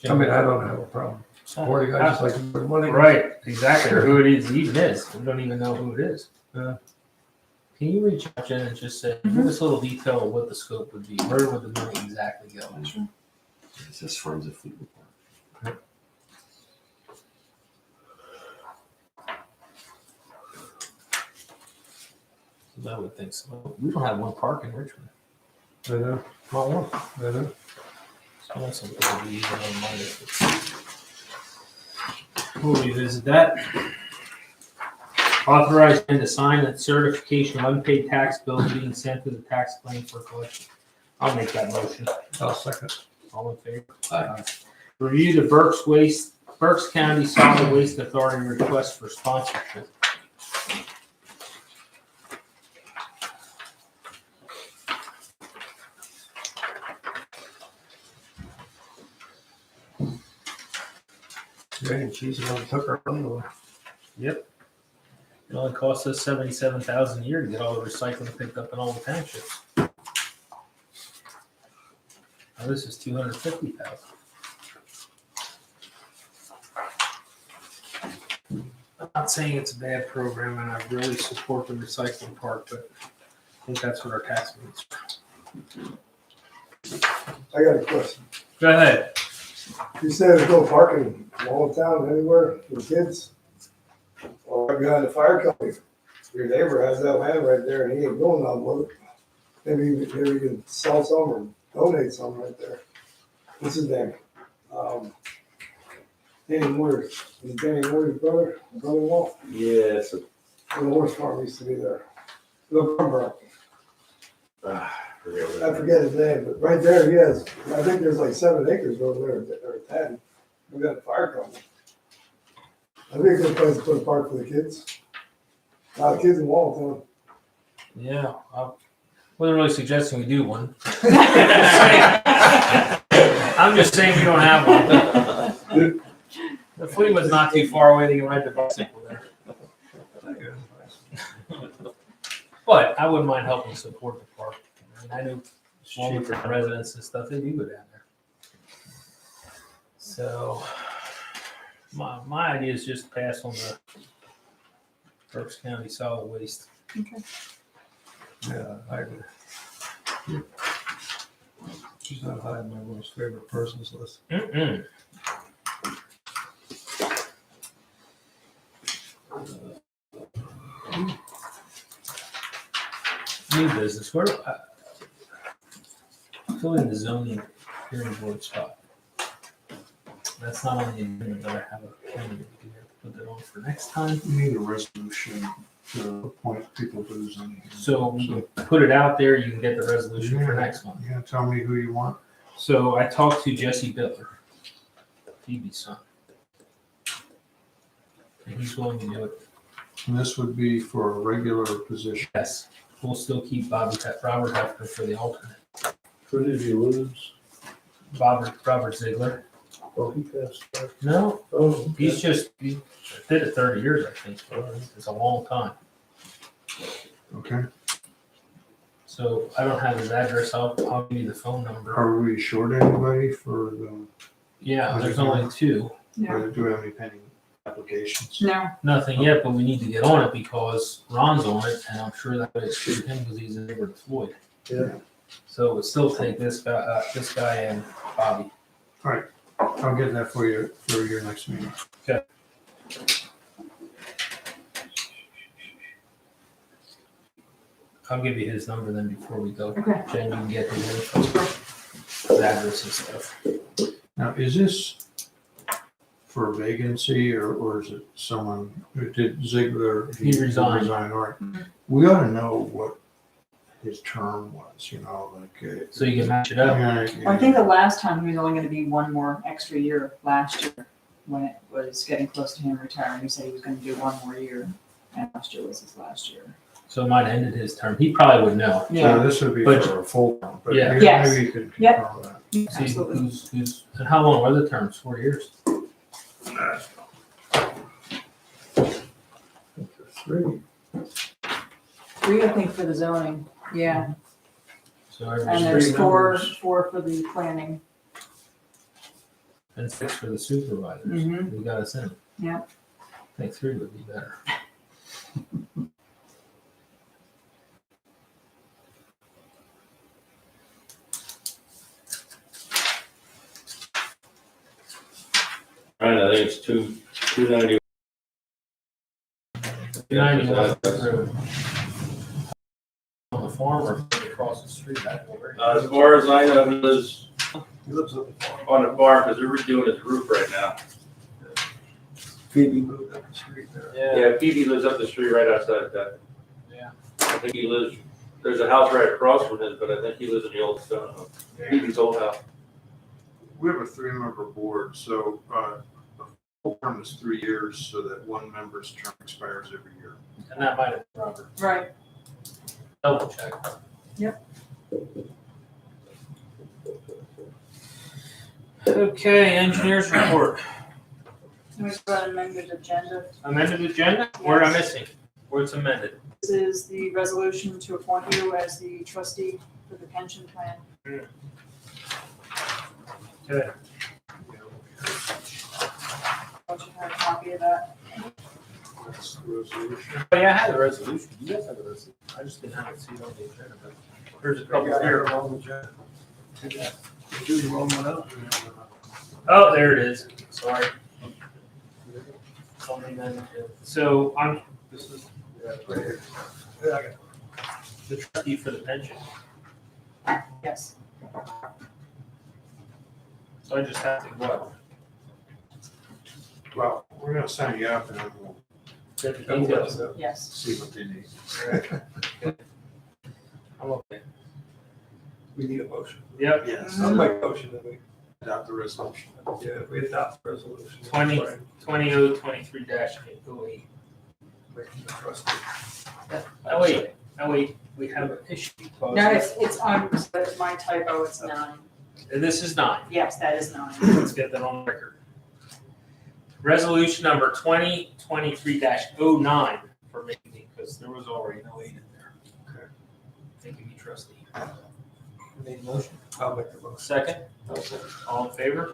I mean, I don't have a problem supporting, I just like to put money. Right, exactly, or who it is even is. We don't even know who it is. Yeah. Can you reach out, Jen, and just say, give us a little detail of what the scope would be? Where would the money exactly go? It says Friends of Fleetwood Park. I would think so. We don't have one park in Richmond. I know, Not one. I know. So that's something to be even on mind. We'll revisit that. Authorize him to sign a certification of unpaid tax bills being sent to the tax claim for collection. I'll make that motion. I'll second. All in favor? Aye. Review the Berks County Solid Waste Authority request for sponsorship. Yeah, and she's the one who took her underwear. Yep. It only costs us $77,000 a year to get all the recycling picked up in all the townships. Now this is $250,000. I'm not saying it's a bad program, and I really support the recycling part, but I think that's what our tax means. I got a question. Go ahead. You said there's no parking in all town anywhere for kids? Well, right behind the fire company, your neighbor has that land right there and he ain't going on with it. Maybe you can sell some or donate some right there. What's his name? Danny Moore. Is it Danny Moore's brother-in-law? Yeah, so, The horse farm used to be there. The farmer. I forget his name, but right there he has, I think there's like 7 acres over there, or 10. We got a fire company. I think it's a good place to put a park for the kids. A lot of kids in Walton. Yeah, I wasn't really suggesting we do one. I'm just saying we don't have one. The Fleetwood's not too far away. They can ride the bicycle there. But I wouldn't mind helping support the park. I mean, I know Wilmington residents and stuff, they do go down there. So my idea is just pass on the Berks County solid waste. Yeah, I agree. She's not high on my most favorite persons list. Mm-mm. New business. Where filling the zoning hearing board spot. That's not on the agenda, but I have a candidate. Do we have to put that on for next time? You need a resolution to appoint people to the zoning. So we can put it out there. You can get the resolution for next month. You gonna tell me who you want? So I talked to Jesse Bittler, Phoebe's son, and he's willing to do it. And this would be for a regular position. Yes, we'll still keep Robert Hefner for the alternate. Who did he lose? Robert Ziegler. Oh, he passed away. No, Oh, he did it 30 years, I think. It's a long time. okay. So I don't have his address. I'll give you the phone number. Are we short anybody for the, Yeah, there's only 2. or do we have any pending applications? No, Nothing yet, but we need to get on it because Ron's on it, and I'm sure that would exclude him because he's a neighbor to Floyd. Yeah. So it would still take this guy and Bobby. I'll get that for you for your next meeting. Okay. I'll give you his number then before we go. Okay. Jen, you can get his info, his address and stuff. Now, is this for vacancy or is it someone who did Ziegler? He resigned. All right. We ought to know what his term was, you know, like. So you can match it up. Well, I think the last time he was only gonna be one more extra year last year, when it was getting close to him retiring. He said he was gonna do one more year, and last year was his last year. So it might have ended his term. He probably would know. So this would be But- for a full term, but Yeah. maybe Yes. you could Yep. confirm that. See Absolutely. who's, and how long were the terms? 4 years? Three. 3, I think, for the zoning, yeah, So and every there's three four members for the planning. and 6 for the supervisors. Mhm. We got us in. Yeah. I think 3 would be better. Right, I think it's 290. 291 through. On the farm or across the street? I don't know where. As far as I know, he lives He lives on the farm. on the farm because they're redoing his roof right now. Phoebe moved up the street there. Yeah, Phoebe lives up the street right outside that. Yeah. I think he lives, there's a house right across from his, but I think he lives in the old stone house. Phoebe's old house. We have a 3-member board, so the full term is 3 years, so that one member's term expires every year. And that might have been Robert. Right. Double check. Yep. Okay, engineers report. We've got amended agenda. Amended agenda? Where am I missing? Where it's amended? This is the resolution to appoint you as the trustee for the pension plan. Okay. Don't you have a copy of that? That's the resolution. Oh, yeah, I had the resolution. You guys have the resolution. I just didn't have it see it on the agenda, but there's a couple here. Do the wrong one out. Oh, there it is. Sorry. So I'm This is, yeah, right here. Yeah, I got it. the trustee for the pension. Yes. So I just have to what? Well, we're gonna sign you up and then we'll Get the details. Yes. see what they need. I'm okay. We need a motion. Yep. Yes. I'll make a motion that we, Adopt the resolution. yeah, we adopt the resolution. 2020-808. Make the trustee. Oh, wait, we have an issue. No, it's on, that's my typo, it's 9. And this is 9. Yes, that is 9. Let's get that on record. Resolution number 2023-09 for making, because there was already no 8 in there. Okay. Thank you, trustee. Made a motion. I'll make the motion. Second? All in favor?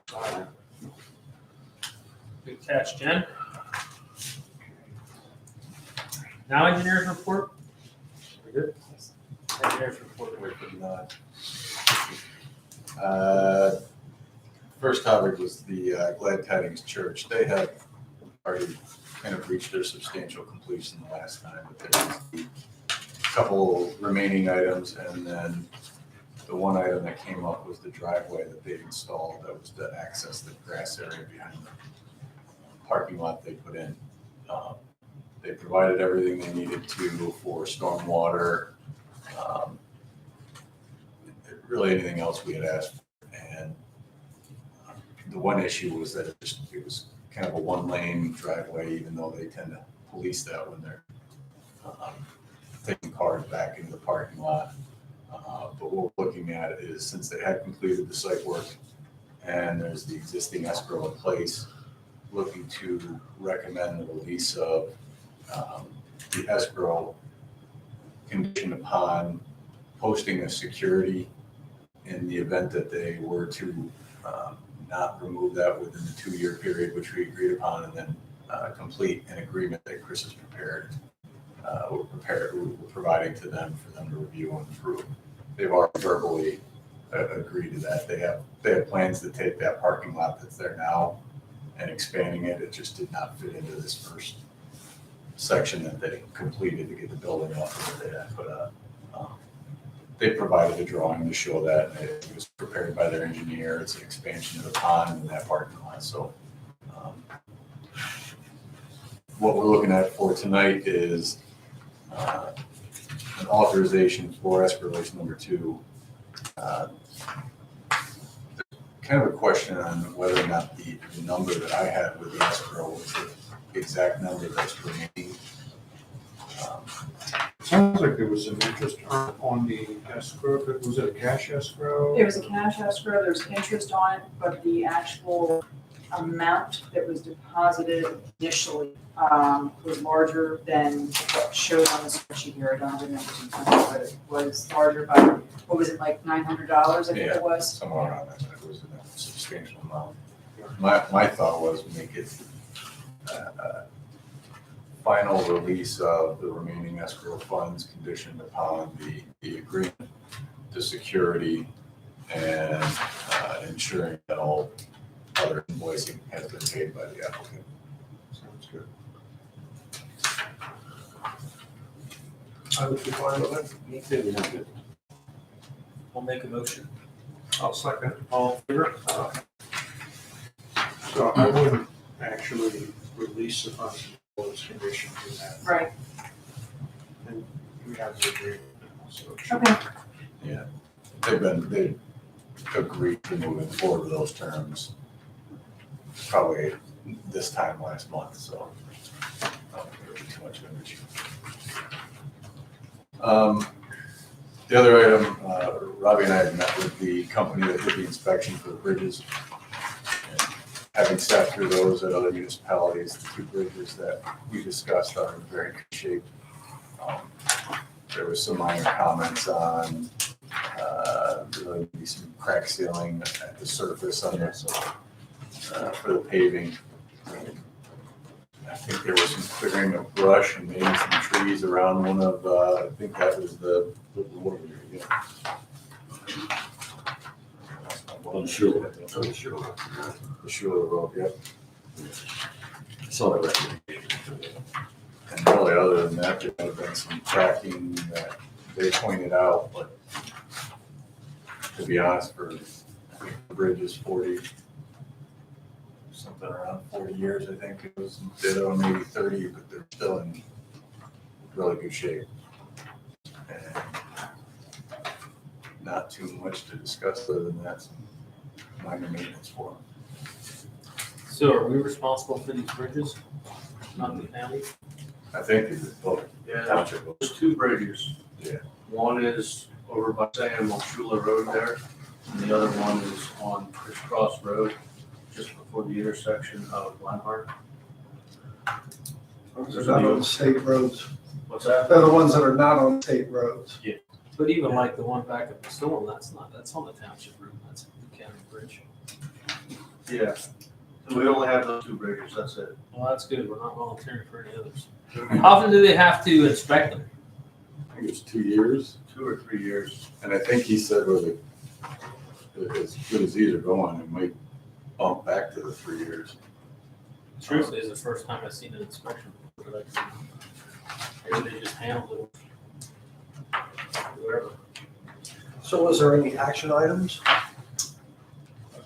Good catch, Jen. Now engineers report? We good? Engineers report. First topic was the Glad Tidings Church. They have already kind of reached their substantial completion the last time, but there's a couple remaining items, and then the one item that came up was the driveway that they installed that was to access the grass area behind the parking lot they put in. They provided everything they needed to for stormwater, really anything else we had asked for. And the one issue was that it was kind of a 1-lane driveway, even though they tend to police that when they're taking cars back into the parking lot. But what we're looking at is, since they had completed the site work and there's the existing escrow in place, looking to recommend the release of the escrow conditioned upon posting a security in the event that they were to not remove that within the 2-year period, which we agreed upon, and then complete an agreement that Chris has prepared. We're providing to them for them to review and approve. They've already verbally agreed to that. They have plans to take that parking lot that's there now and expanding it. It just did not fit into this first section that they completed to get the building up that they had put up. they provided a drawing to show that, and it was prepared by their engineer. It's an expansion of the pond in that parking lot, so. What we're looking at for tonight is an authorization for escrow release number 2. Kind of a question on whether or not the number that I had with the escrow was the exact number that's remaining. Sounds like there was an interest on the escrow, but was it a cash escrow? There was a cash escrow, there was interest on it, but the actual amount that was deposited initially was larger than what showed on the spreadsheet here. I don't remember, but it was larger by, what was it, like $900, I think it was? Somewhere around that, it was a substantial amount. My thought was make it final release of the remaining escrow funds conditioned upon the agreement, the security, and ensuring that all other invoicing has been paid by the applicant. Sounds good. I would be fine with it. Me too. I'll make a motion. I'll second. All in favor? So I wouldn't actually release the funds until it's conditioned to that. Right, And we have the agreement now, so. it should- okay. They've agreed to moving forward with those terms probably this time last month, so I don't think it'll be too much of an issue. The other item, Robbie and I had met with the company that did the inspection for the bridges. And having sat through those at other municipalities, the 2 bridges that we discussed are in very good shape. There was some minor comments on really maybe some crack sealing at the surface on this for the paving. I think there was some clearing of brush and maybe some trees around one of, I think that was the On the shore. The Schuler Road, yep. Saw that recommendation. And really, other than that, there have been some cracking that they pointed out, but to be honest, for, I think the bridge is 40, something around 40 years, I think it was, ditto maybe 30, but they're still in really good shape. And not too much to discuss other than that, some minor maintenance for them. So are we responsible for these bridges? Not the county? I think it's both Yeah, township. there's 2 bridges. Yeah. One is over by Sam on Schuler Road there, and the other one is on Crisscross Road, just before the intersection of Linehart. They're not on state roads. What's that? They're the ones that are not on state roads. But even like the one back at the storm, that's on the township route, that's the county bridge. Yeah. So we only have those 2 bridges, that's it. Well, that's good, we're not volunteering for any others. How often do they have to inspect them? I think it's 2 years. 2 or 3 years. And I think he said with as good as these are going, it might bump back to the 3 years. Truthfully, it's the first time I've seen an inspection. But maybe they just handle it. Whatever. So was there any action items?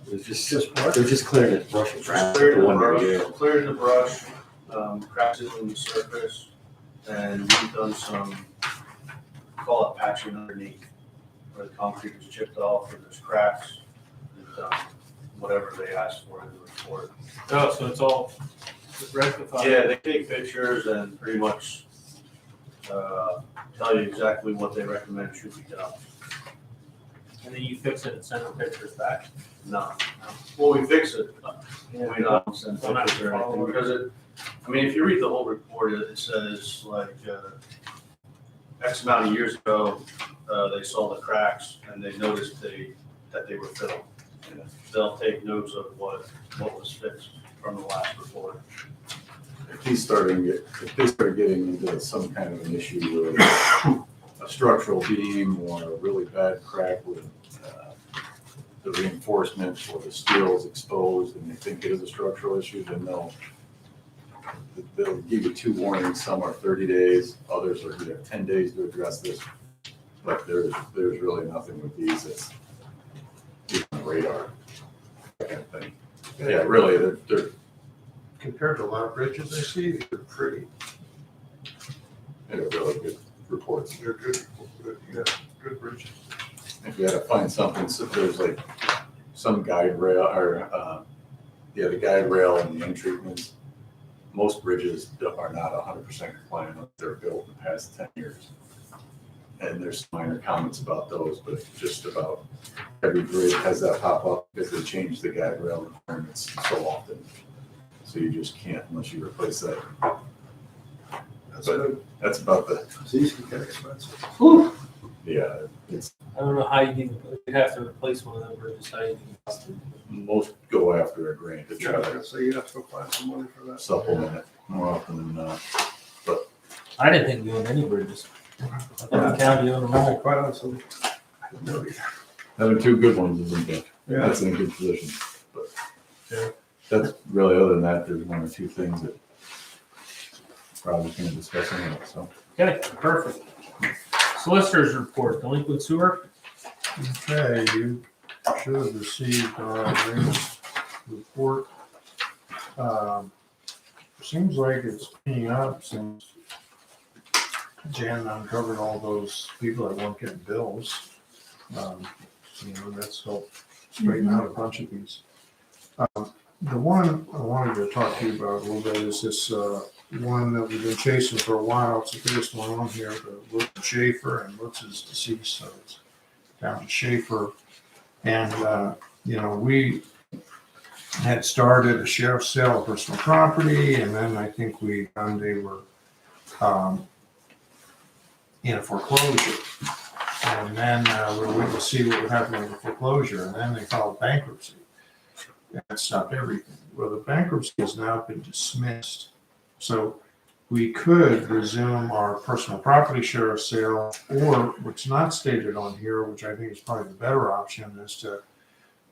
It's just they're just clearing the brush and grass. Cleared the One brush, year. cleared the brush, cracks in the surface, and we've done some, call it patching underneath, where the concrete is chipped off, or there's cracks. We've done whatever they asked for in the report. Oh, so it's all rectified? Yeah, they take pictures and pretty much tell you exactly what they recommend should be done. And then you fix it and send the pictures back? No, well, we fix it, Yeah. we don't send pictures or anything, because it, I mean, if you read the whole report, it says like, X amount of years ago, they saw the cracks and they noticed that they were filled. They'll take notes of what was fixed from the last report. If they start getting into some kind of an issue with a structural beam or a really bad crack with the reinforcement or the steel is exposed and they think it is a structural issue, then they'll give you 2 warnings. Some are 30 days, others are, you have 10 days to address this. But there's really nothing with these that's even on the radar, that kind of thing. Yeah, really, they're Compared to a lot of bridges I see, they're pretty. really good reports. They're good, good bridges. If you had to find something, so there's like some guide rail or, the guide rail and the end treatments. Most bridges are not 100% compliant. They're built in the past 10 years. And there's minor comments about those, but just about every bridge has that pop up because they change the guide rail requirements so often. So you just can't unless you replace that. But that's about the, These can get expensive. yeah, it's, I don't know how you'd have to replace one of them bridges, how you even. most go after a grant to try to So you have to go find some money for that. supplement it more often than not. I didn't think we owned any bridges. I thought the county owned them all. Quite honestly, I don't know either. Having two good ones isn't good. Yeah. That's in a good position. But Yeah. that's really, other than that, there's one or two things that probably can't discuss anyway, so. Okay, perfect. Solicitors report, delinquent sewer. Okay, you should have received our latest report. Seems like it's cleaning up since Jan uncovered all those people that weren't getting bills. That's helped straighten out a bunch of these. The one I wanted to talk to you about a little bit is this one that we've been chasing for a while. It's the biggest one on here, the Lutz Schaefer, and Lutz is deceased, so it's down to Schaefer. And, we had started a sheriff's sale of personal property, and then I think they were in a foreclosure. And then we were waiting to see what would happen with the foreclosure, and then they filed bankruptcy. That stopped everything. Well, the bankruptcy has now been dismissed. So we could resume our personal property sheriff's sale, or what's not stated on here, which I think is probably the better option, is to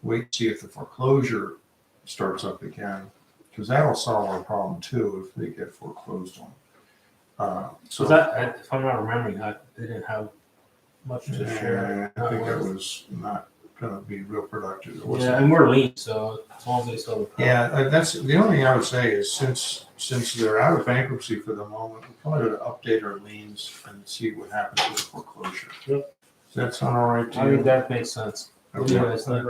wait to see if the foreclosure starts up again, because that'll solve our problem too if they get foreclosed on. So that, if I'm not remembering, they didn't have much to share. I think that was not going to be real productive. It wasn't. Yeah, and we're lean, so as long as they sell the property. Yeah, that's the only thing I would say is since they're out of bankruptcy for the moment, we probably ought to update our liens and see what happens with the foreclosure. Yep. Does that sound all right to I you? think that makes sense. What do you guys think?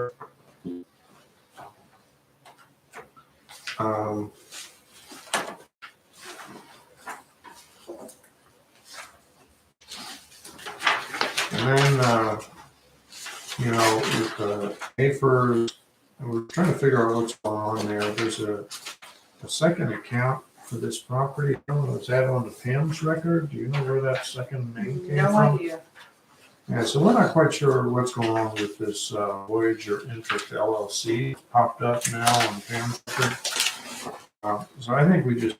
And then, with the AFERS, we're trying to figure out what's going on there. There's a second account for this property. I don't know, is that on the Pam's record? Do you know where that second name came from? No idea. Yeah, so we're not quite sure what's going on with this Voyager Interest LLC. It's popped up now on Pam's record. So I think we just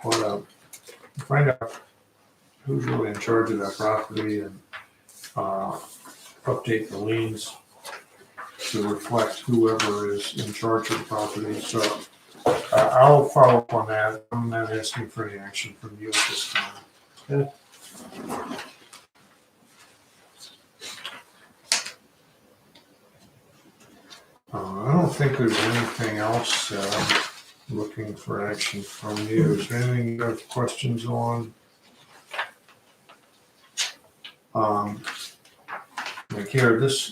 want to find out who's really in charge of that property and update the liens to reflect whoever is in charge of the property. So I'll follow up on that. I'm not asking for any action from you at this time. Okay. I don't think there's anything else looking for action from you. Is there anything you have questions on? Like here, this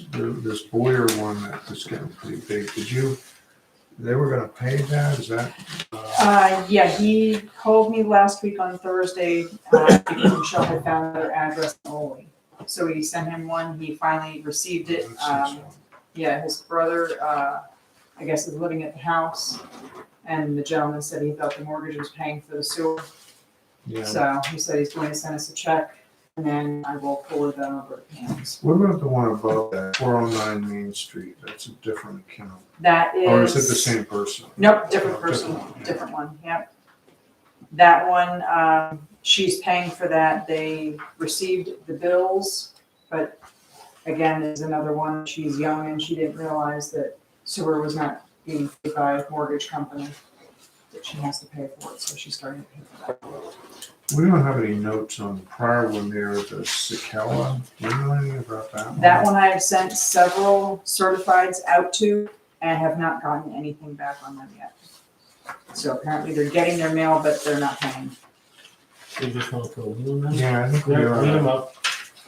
Boyer one that is getting pretty big. They were gonna pay that? Is that? Yeah, he called me last week on Thursday, because Michelle had found their address only. So we sent him one, he finally received it. Yeah, his brother, I guess, is living at the house, and the gentleman said he thought the mortgage was paying for the sewer. Yeah. So he said he's going to send us a check, and then I will forward them over to Pam's. What about the one above that, 409 Main Street? That's a different account. That is. Or is it the same person? Nope, different person, different one, yep. That one, she's paying for that. They received the bills, but again, there's another one. She's young and she didn't realize that sewer was not being paid by a mortgage company, that she has to pay for it, so she's starting to pay for that. We don't have any notes on the prior one there, the Sakella. Do you know anything about that one? That one I have sent several certifieds out to and have not gotten anything back on them yet. So apparently they're getting their mail, but they're not paying. They just want to put a lien on it? Yeah, I think we Yeah, clean them are. up.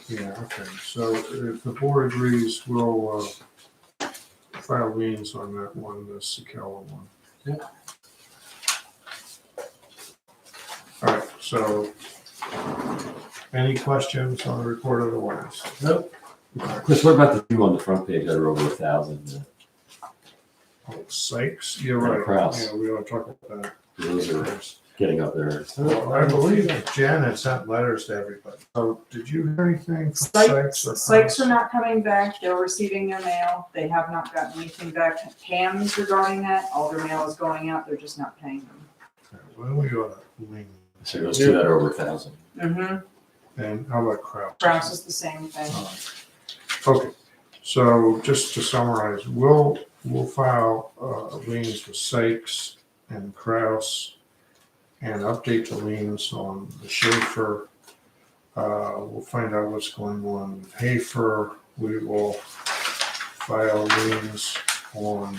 Yeah, okay. So if the board agrees, we'll file liens on that one, the Sakella one. Yeah. All right, so any questions on the report of the warrants? Nope. Chris, what about the two on the front page that are over 1,000? Oh, Sykes, you're And right. Kraus. Yeah, we ought to talk about that. Those are getting up there. Well, I believe that Jen had sent letters to everybody. So did you hear anything from Sykes or Sykes Kraus? are not coming back. They're receiving their mail. They have not gotten anything back. Pam's regarding that. All their mail is going out. They're just not paying them. Okay, well, we ought to lien. So those two that are over 1,000. Mm-hmm. And how about Kraus? Kraus is the same thing. Okay, so just to summarize, we'll file liens with Sykes and Kraus and update the liens on the Schaefer. We'll find out what's going on with Hafer. We will file liens on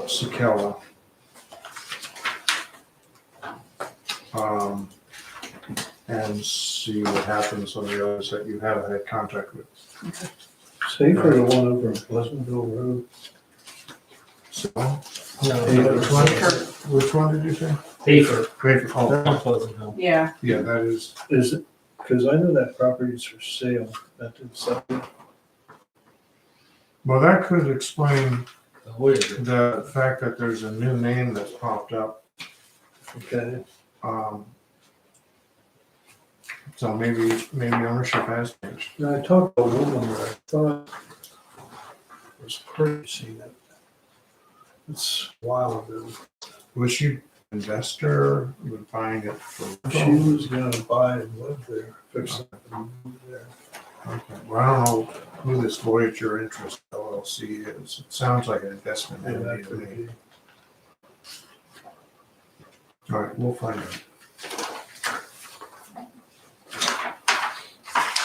Sakella. And see what happens on the others that you haven't had contact with. Say for the one over on Pleasantville Road. So, No, which one did you say? Paper. Great. Oh, Pleasantville. Yeah. yeah, that is, Is it, because I know that property is for sale. That didn't sell. well, that could explain The Hoyer. the fact that there's a new name that's popped up. Okay. So maybe ownership has changed. Now, I talked to a woman that I thought was purchasing it. It's a while ago. Was she an investor? Was buying it for? She was gonna buy and live there, fix it and move there. Okay. Well, I don't know who this Voyager Interest LLC is. It sounds like an investment And that entity to could me. be. All right, we'll find out.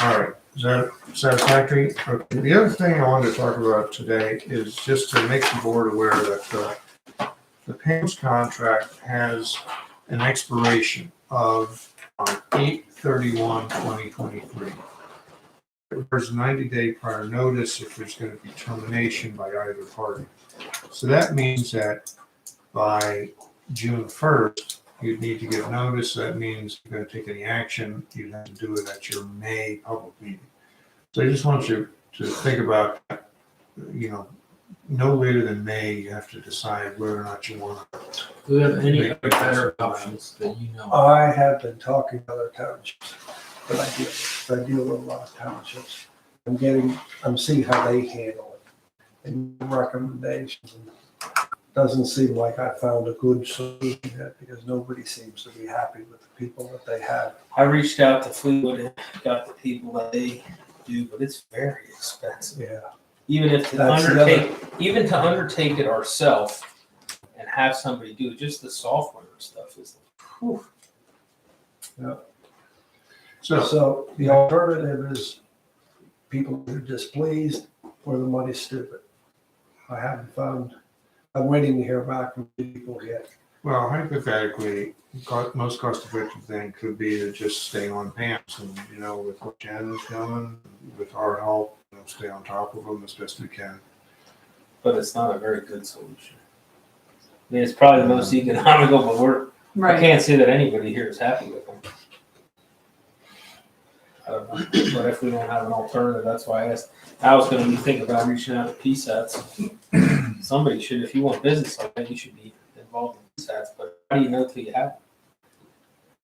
All right, is that satisfactory? Okay. The other thing I wanted to talk about today is just to make the board aware that the PAMS contract has an expiration of 8/31/2023. There's a 90-day prior notice if there's going to be termination by either party. So that means that by June 1st, you'd need to give notice. That means if you're going to take any action, you'd have to do it at your May public meeting. So I just want you to think about, no later than May, you have to decide whether or not you want to. Do we have any other better options that you know? I have been talking to other townships, but I deal with a lot of townships. I'm seeing how they handle it and recommendations. Doesn't seem like I found a good solution yet because nobody seems to be happy with the people that they have. I reached out to Fleetwood and got the people that they do, but it's very expensive. Yeah. Even if to That's the undertake it ourselves and have somebody do it, just the software and stuff is whew. So the alternative is people are displeased or the money's stupid. I'm waiting to hear back from people yet. Well, hypothetically, most cost-effective thing could be to just stay on PAMS and, with what Jen is doing, with our help, stay on top of them as best we can. But it's not a very good solution. I mean, it's probably the most economical, but I can't say that anybody here is happy with them. I don't know. But if we don't have an alternative, that's why I asked. I was going to be thinking about reaching out to PSATs. Somebody should, if you want business like that, you should be involved in PSATs. But how do you know till you have it?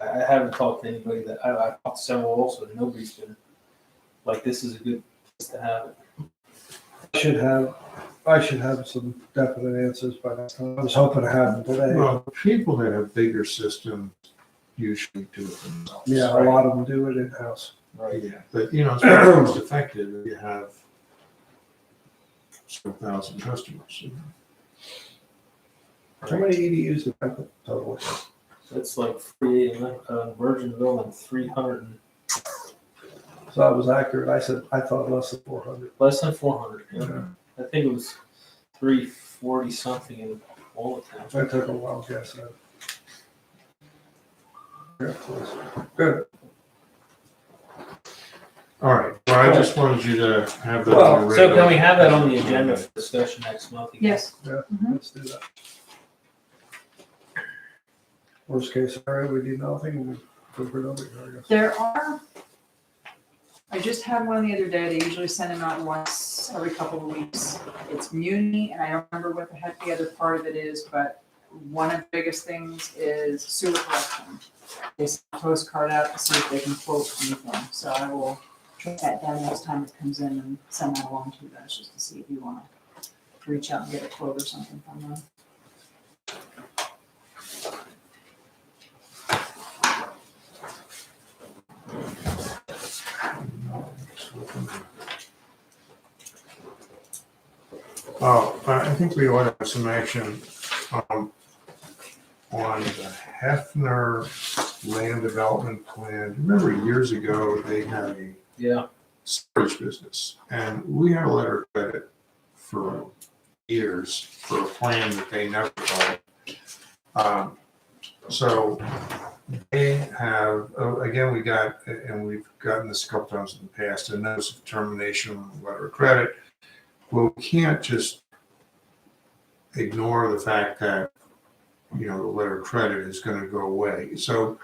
I haven't talked to anybody that I talked to several also, and nobody's been like, this is a good place to have it. I should have some definite answers by that time. I was hoping to have them today. Well, people that have bigger systems usually do it themselves. Yeah, a lot of them do it in-house. Right. Yeah, but it's very cost effective if you have several thousand customers. How many EDUs have I put totally? It's like 48 in Virginville and 300, So I was accurate. I said, I thought less than 400. less than 400. Yeah. I think it was 340 something in Walnut Township. I took a wild guess at it. Yeah, close. Good. All right, well, I just wanted you to have that. Well, on your So radar. can we have that on the agenda for discussion next month? again? Yes. Let's do that. Worst case scenario, we do nothing and we go for another, I guess. There are, I just had one the other day, they usually send them out once every couple of weeks. It's Muni, and I don't remember what the heck the other part of it is, but one of the biggest things is sewer collection. They send a postcard out to see if they can quote anything, so I will track that down next time it comes in and send that along to you guys, just to see if you wanna reach out and get a quote or something from them. Oh, I think we ought to have some action on the Hefner land development plan. Remember years ago, they had a Yeah. storage business, and we had a letter of credit for years for a plan that they never followed. So they have, again, we got, and we've gotten this a couple times in the past, a notice of termination on the letter of credit. Well, we can't just ignore the fact that, you know, the letter of credit is going to go away. So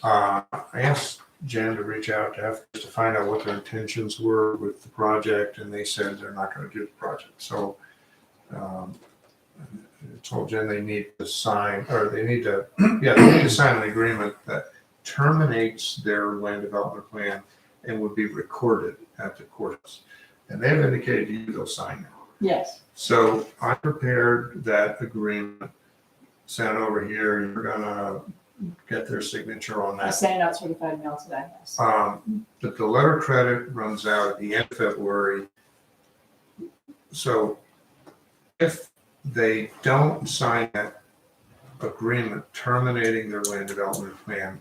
I asked Jen to reach out to find out what their intentions were with the project, and they said they're not going to do the project. So I told Jen they need to sign, or they need to, yeah, they need to sign an agreement that terminates their land development plan and would be recorded at the courts. And they've indicated to you they'll sign it. Yes. So I prepared that agreement, sent over here. You're gonna get their signature on I that. sent it out certified mail today, yes. But the letter of credit runs out at the end of February. So if they don't sign that agreement terminating their land development plan,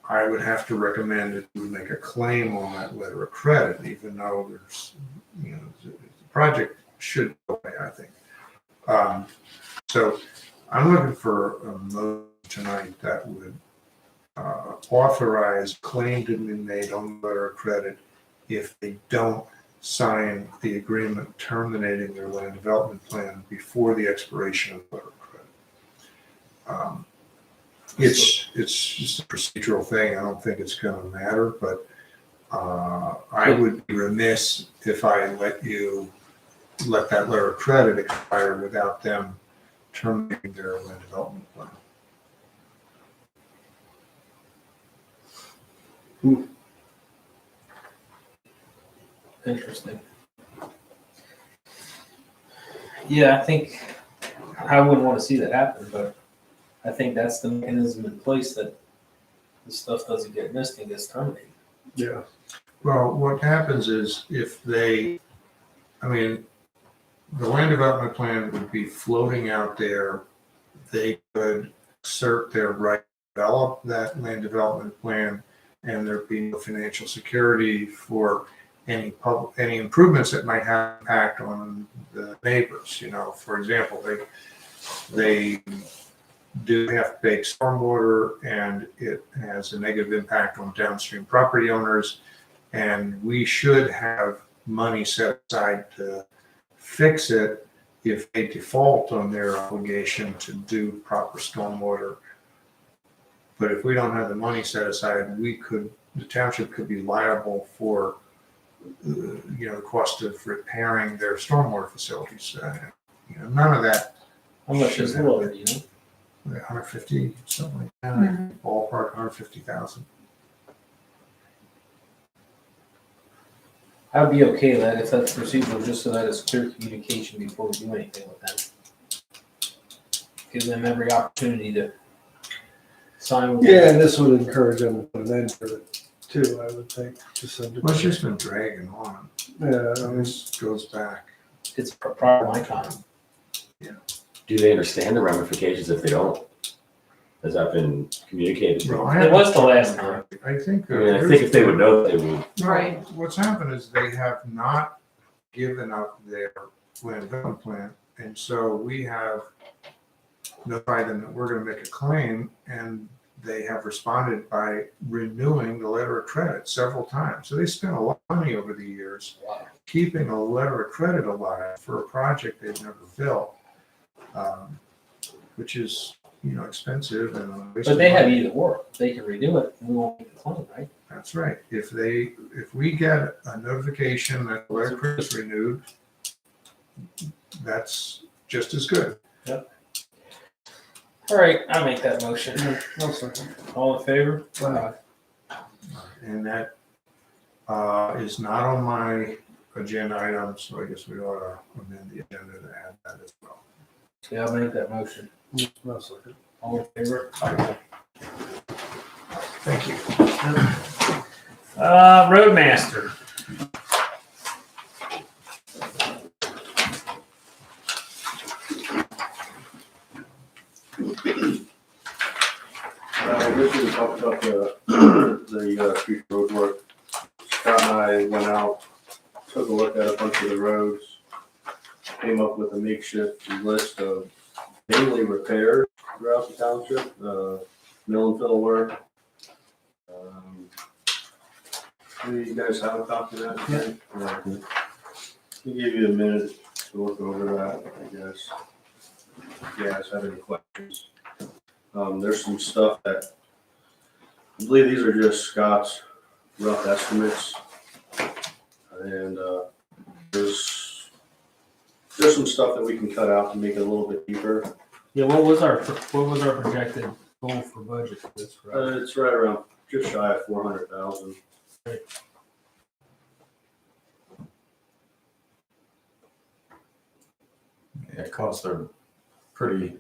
I would have to recommend that we make a claim on that letter of credit, even though there's, you know, the project should go away, I think. So I'm looking for a motion tonight that would authorize claim to be made on the letter of credit if they don't sign the agreement terminating their land development plan before the expiration of the letter of credit. It's just a procedural thing. I don't think it's going to matter, but I would be remiss if I let that letter of credit expire without them terminating their land development plan. Interesting. Yeah, I think I wouldn't want to see that happen, but I think that's the mechanism in place that this stuff doesn't get missed and gets terminated. Yeah. Well, what happens is if they, I mean, the land development plan would be floating out there. They could assert their right to develop that land development plan, and there'd be no financial security for any improvements that might have impact on the neighbors. You know, for example, they do have big stormwater, and it has a negative impact on downstream property owners. And we should have money set aside to fix it if they default on their obligation to do proper stormwater. But if we don't have the money set aside, the township could be liable for, the cost of repairing their stormwater facilities. None of that. How much is the water, you know? 150, something like that, ballpark 150,000. I'd be okay with that if that's procedural, just so that it's clear communication before we do anything with them. Give them every opportunity to sign with Yeah, and this would encourage them to put an end to it too, I would think. Well, it's just been dragging on. Yeah, I mean, This goes back. It's prior to my time. Do they understand the ramifications if they don't? Has that been communicated? Well, It was the last time. I think. I mean, I think if they would know, they would. Right. What's happened is they have not given up their land development plan, and so we have notified them that we're gonna make a claim, and they have responded by renewing the letter of credit several times. So they spent a lot of money over the years keeping a letter of credit alive for a project they've never built, which is, expensive and a waste But of they have money. either or. They can redo it and we won't make the claim, right? That's right. If we get a notification that the letter of credit is renewed, that's just as good. All right, I'll make that motion. I'll second. All in favor? And that is not on my agenda item, so I guess we ought to amend the agenda to add that as well. Yeah, I'll make that motion. I'll second. All in favor? Thank you. Roadmaster. This is talked about the street road work. Scott and I went out, took a look at a bunch of the roads, came up with a makeshift list of mainly repairs throughout the township, mill and fill work. Do you guys have a copy of that? Yeah. We'll give you a minute to look over that, I guess. If you guys have any questions. There's some stuff that, I believe these are just Scott's rough estimates. And there's some stuff that we can cut out to make it a little bit deeper. Yeah, what was our projected goal for budget for this? It's right around, just shy of 400,000. Yeah, costs are pretty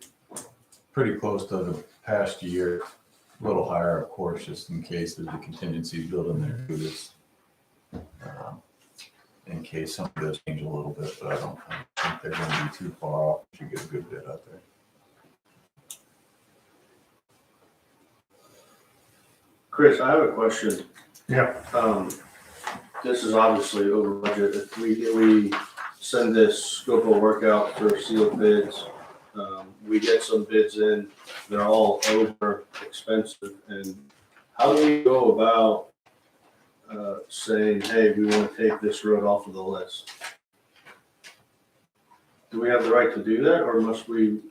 close to the past year. A little higher, of course, just in case there's a contingency built in there too. This, in case something does change a little bit, but I don't think they're going to be too far off. You get a good bit out there. Chris, I have a question. Yeah. This is obviously over budget. If we send this scope of work out for sealed bids, we get some bids in, they're all over expensive. And how do we go about saying, hey, we want to take this road off of the list? Do we have the right to do that, or must we?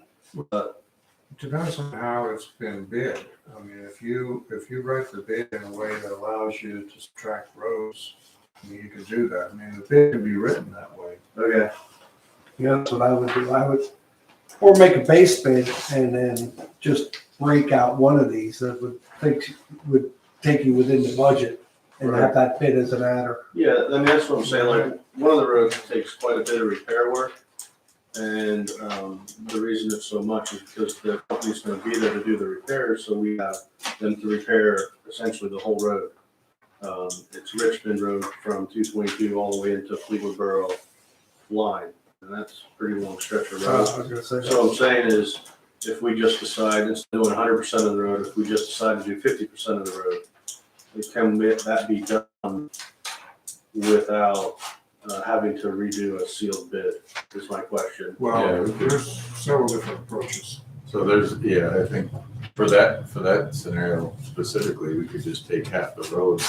Depends on how it's been bid. I mean, if you write the bid in a way that allows you to subtract roads, I mean, you can do that. I mean, the bid can be written that way. Okay. Yeah, that's what I would do. Or make a base bid and then just break out one of these that would take you within the budget and have that bid as an adder. Yeah, I mean, that's what I'm saying. Like, one of the roads takes quite a bit of repair work. And the reason it's so much is because the company's going to be there to do the repairs, so we have them to repair essentially the whole road. It's Richmond Road from 222 all the way into Fleetwood Borough line, and that's a pretty long stretch of I road. was gonna say So what I'm saying is, if we just decide, instead of doing 100% of the road, if we just decide to do 50% of the road, can that be done without having to redo a sealed bid, is my question. Well, Yeah. there's several different approaches. So I think for that scenario specifically, we could just take half the road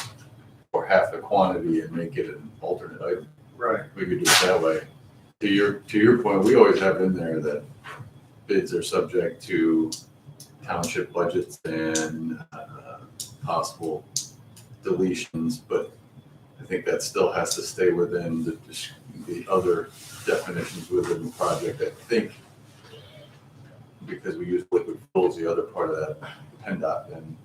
or half the quantity and make it an alternate item. Right. We could do it that way. To your point, we always have in there that bids are subject to township budgets and possible deletions, but I think that still has to stay within the other definitions within the project. I think because we use liquid fuels, the other part of that PennDOT then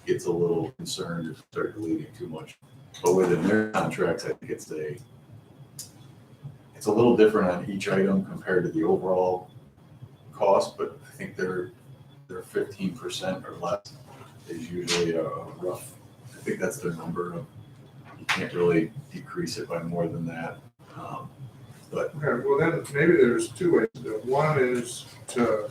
gets a little concerned if we start deleting too much. But within their contracts, I think it's a little different on each item compared to the overall cost, but I think they're 15% or less is usually a rough, I think that's their number. You can't really decrease it by more than that. But Okay, well then maybe there's two ways to do it. One is to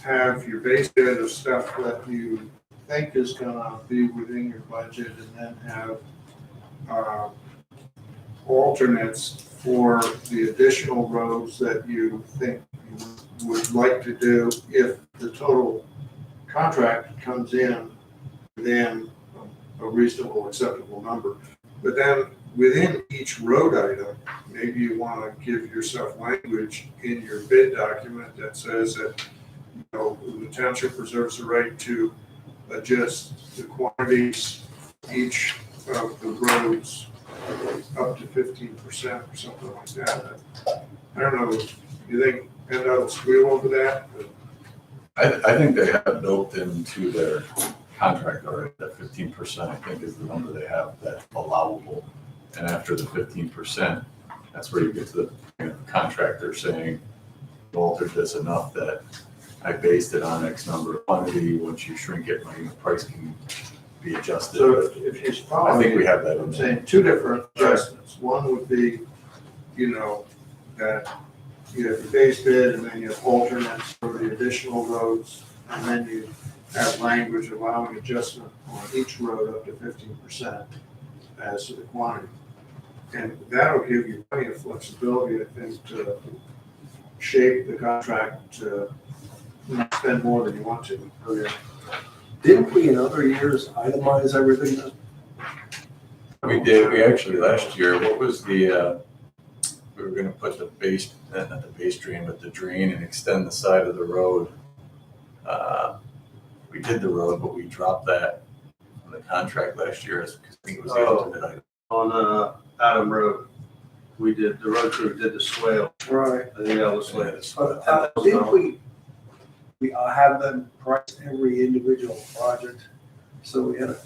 have your base bid of stuff that you think is gonna be within your budget, and then have alternates for the additional roads that you think you would like to do if the total contract comes in within a reasonable, acceptable number. But then within each road item, maybe you want to give yourself language in your bid document that says that, you know, the township reserves the right to adjust the quantities each of the roads up to 15% or something like that. I don't know, you think PennDOT will squeal over that? I think they have built into their contract already, that 15%, I think is the number they have that's allowable. And after the 15%, that's where you get to the contractor saying, you altered this enough that I based it on X number of quantity. Once you shrink it, my price can be adjusted. So if you follow I think me, we have that in I'm there. saying two different adjustments. One would be, you know, that you have your base bid and then you have alternates for the additional roads, and then you have language allowing adjustment on each road up to 15% as to the quantity. And that'll give you plenty of flexibility, I think, to shape the contract to not spend more than you want to. Didn't we in other years itemize everything? We did, we actually last year, what was the, we were gonna put the base, not the base drain, but the drain and extend the side of the road. We did the road, but we dropped that on the contract last year because I think it was the alternate item. On Adam Road, we did, the road crew did the swale. Right. I think that was like, But didn't we have them price every individual project? So we had a,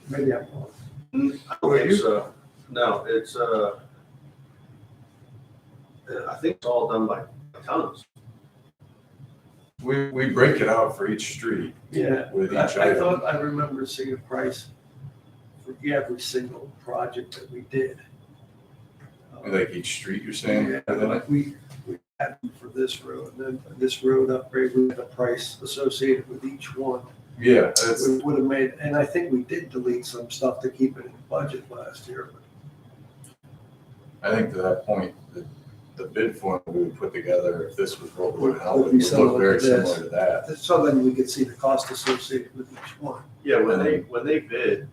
maybe I'm wrong. no, it's, I think it's all done by tons. We break it out for each street Yeah. with each I item. thought I remember seeing a price for every single project that we did. Like each street, you're saying? Yeah, like we had for this road, and then this road upgrade, we had a price associated with each one. Yeah, that's, We would have made, and I think we did delete some stuff to keep it in the budget last year. I think to that point, the bid form we would put together, if this was what we went out Would with, be would similar look very to this. similar to that. So then we could see the cost associated with each one. Yeah, when they bid,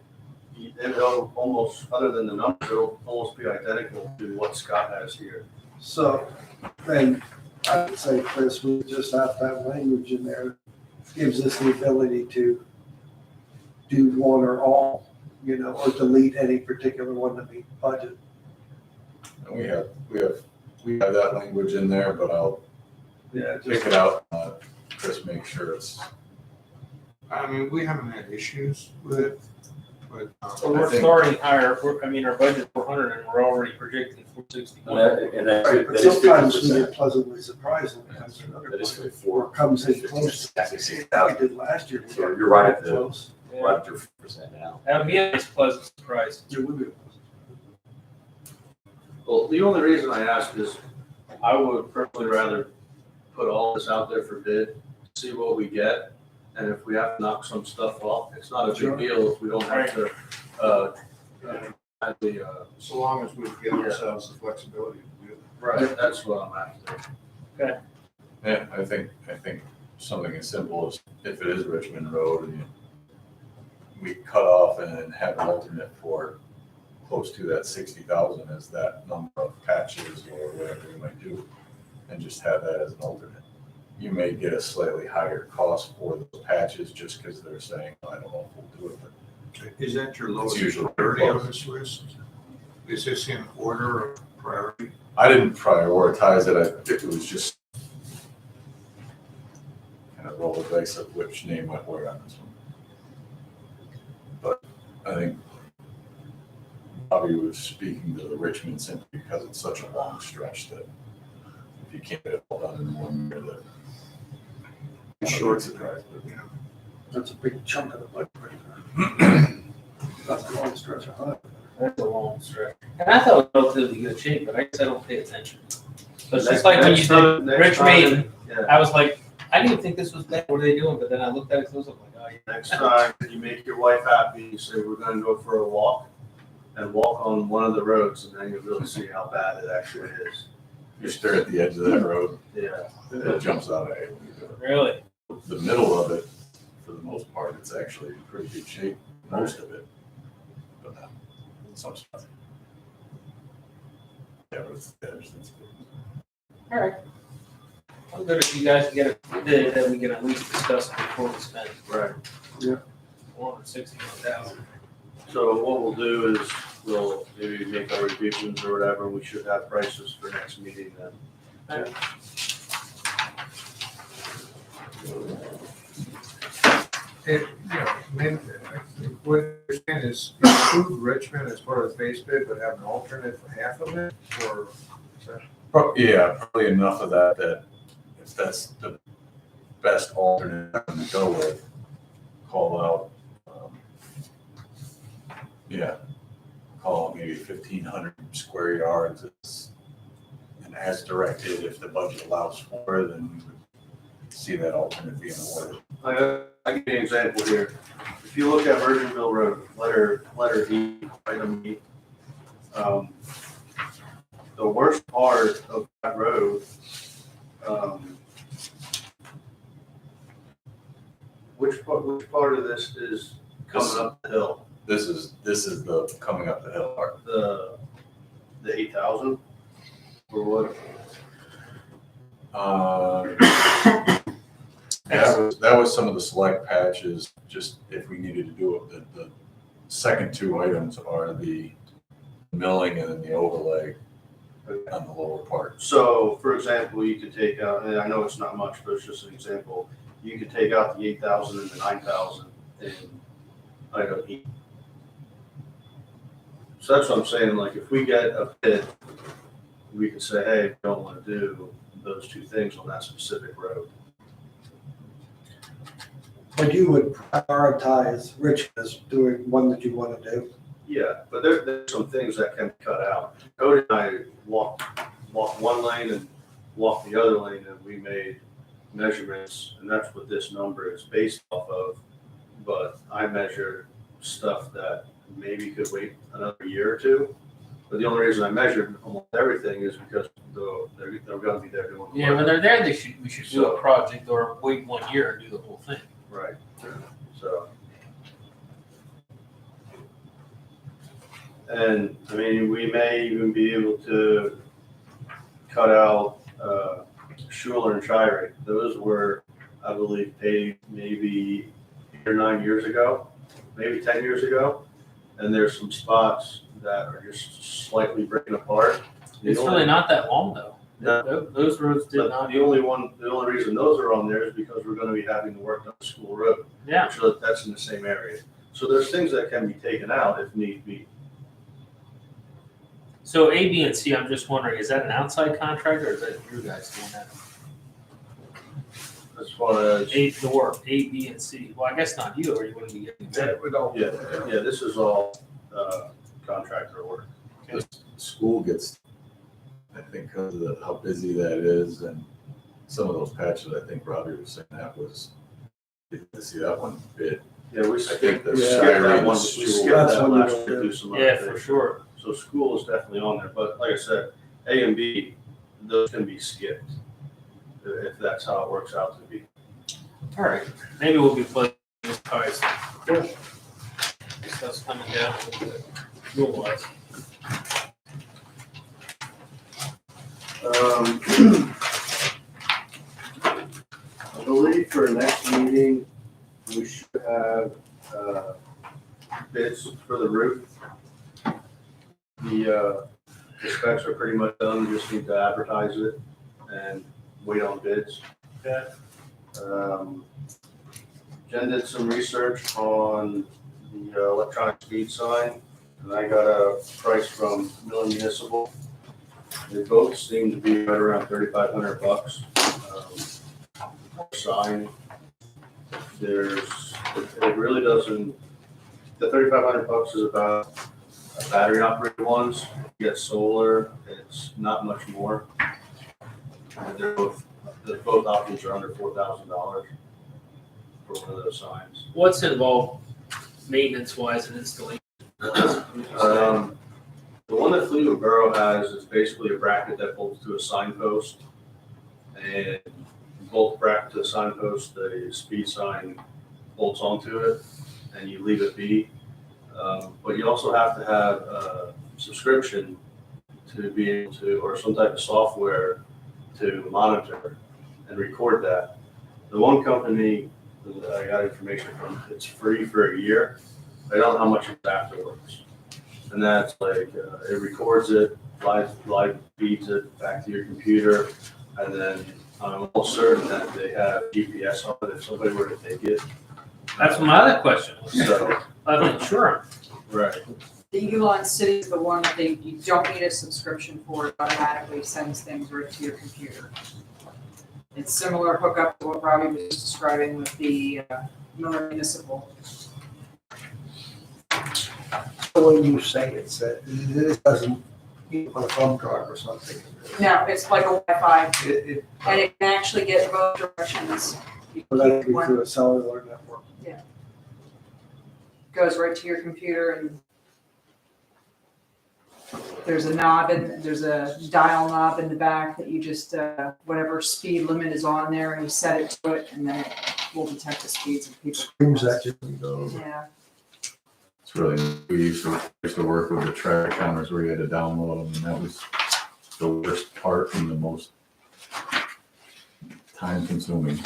it'll almost, other than the numbers, it'll almost be identical to what Scott has here. So then I would say, Chris, we just have to have language in there, gives us the ability to do one or all, you know, or delete any particular one to meet budget. And we have that language in there, but I'll Yeah, pick it out, Chris, make sure it's. I mean, we haven't had issues with it, but. So we're starting higher, our budget's 400 and we're already projecting 461. And that, Right, but that is sometimes we 50%. get pleasantly surprised when it comes to another That is budget, 54. or comes in close to Exactly. how we did last year. So you're right at the- Close. Yeah. Right up to 50% now. That would be a nice pleasant surprise. It would be. Well, the only reason I ask is I would personally rather put all this out there for bid, see what we get. And if we have to knock some stuff off, it's not a Sure. big deal if we don't have to, So long as we give ourselves the flexibility to do it. right, that's what I'm after. Yeah, I think something as simple as if it is Richmond Road and we cut off and then have an alternate for close to that 60,000 as that number of patches or whatever we might do, and just have that as an alternate. You may get a slightly higher cost for those patches just because they're saying, I don't know if we'll do it, but Is that your lowest it's usually priority on close. this list? Is this in order of priority? I didn't prioritize it. It was just kind of roll the dice of which name went where on this one. But I think Bobby was speaking to the Richmond simply because it's such a long stretch that if you can't get it all done in 1 year, that it's short surprise. But, you know, That's a big chunk of the budget right there. That's a long stretch of time. That's a long stretch. And I thought it was relatively good shape, but I guess I don't pay attention. So it's just like when you did Rich Maiden, Yeah. I was like, I didn't even think this was bad. What are they doing? But then I looked at it close. I'm like, oh, yeah. Next time, you make your wife happy, you say, we're gonna go for a walk, and walk on one of the roads, and then you'll really see how bad it actually is. You stare at the edge of that road, Yeah. it jumps out at you. Really? The middle of it, for the most part, it's actually in pretty good shape, most of it. But some stuff. Yeah, but it's the edge that's good. All right. I'm good if you guys can get a bid that we can at least discuss it before we spend Right. $461,000. So what we'll do is, we'll maybe make our revisions or whatever, we should have prices for next meeting then. And, what I understand is include Richmond as part of the base bid, but have an alternate for half of it, or? is that- Yeah, probably enough of that, that if that's the best alternate I'm gonna go with, call out, call it maybe 1,500 square yards. And as directed, if the budget allows for it, then we would see that alternate being awarded. I give you an example here. If you look at Virginville Road, letter E, item E, the worst part of that road, which part of this is coming up the hill? This is the coming up the hill part. The 8,000 or what? That was some of the select patches, just if we needed to do it. The second two items are the milling and then the overlay on the lower part. So, for example, you could take out, and I know it's not much, but it's just an example. You could take out the 8,000 and the 9,000 in item E. So that's what I'm saying, like, if we get a bid, we could say, hey, we don't want to do those two things on that specific road. But you would prioritize Richmond as doing one that you want to do. Yeah, but there's some things that can be cut out. Cody and I walked one lane and walked the other lane, and we made measurements, and that's what this number is based off of. But I measured stuff that maybe could wait another year or two. But the only reason I measured almost everything is because they're going to be there doing. Yeah, when they're there, we should do a project or wait 1 year and do the whole thing. Right. So. And I mean, we may even be able to cut out Schuler and Shirey. Those were, I believe, paid maybe 8 or 9 years ago, maybe 10 years ago. And there's some spots that are just slightly breaking apart. It's really not that long though. No. Those roads did not. The only reason those are on there is because we're going to be having to work on the school road. Yeah. So that's in the same area. So there's things that can be taken out if need be. So A, B, and C, I'm just wondering, is that an outside contractor or is that you guys doing that? As far as The work, A, B, and C. Well, I guess not you, or you wouldn't be getting that. yeah, this is all contractor work. The school gets, I think, because of how busy that is, and some of those patches, I think Robbie was saying that was, did you see that one bit? Yeah, we I skipped think the that one. We Shirey skipped That's that one last you year don't to do some other Yeah, for things. sure. So school is definitely on there, but like I said, A and B, those can be skipped if that's how it works out to be. All right, maybe we'll be playing this price. Stuff's coming down a little bit, fuel-wise. I believe for next meeting, we should have bids for the roof. The specs are pretty much done, we just need to advertise it and wait on bids. Okay. Jen did some research on the electronic speed sign, and I got a price from Mill Municipal. They both seem to be right around $3,500. Sign. It really doesn't, the $3,500 is about battery operated ones. You get solar, it's not much more. They're both both options are under $4,000 for one of those signs. What's involved maintenance wise and installation? The one that Fleetwood Borough has is basically a bracket that bolts to a signpost. And you bolt the bracket to the signpost, the speed sign bolts onto it, and you leave it be. But you also have to have a subscription to be able to, or some type of software to monitor and record that. The one company that I got information from, it's free for a year. I don't know how much it's afterwards. And that's like, it records it, live feeds it back to your computer. And then I'm almost certain that they have GPS on it if somebody were to take it. That's my other question. So, Of insurance. right. The Elon City is the one that you don't need a subscription for, it automatically sends things right to your computer. It's similar hookup to what Robbie was describing with the Miller Municipal. When you say it doesn't, on a thumb drive or something. No, it's like a Wi-Fi, It, and it can actually get both directions. You well, that keep be one- through a cellular network. goes right to your computer, and there's a knob and there's a dial knob in the back that you just, whatever speed limit is on there, and you set it to it, and then it will detect the speeds of people. Screams at you when you go over. Yeah, It's really, we used to work with the traffic counters where you had to download them, and that was the worst part and the most time consuming.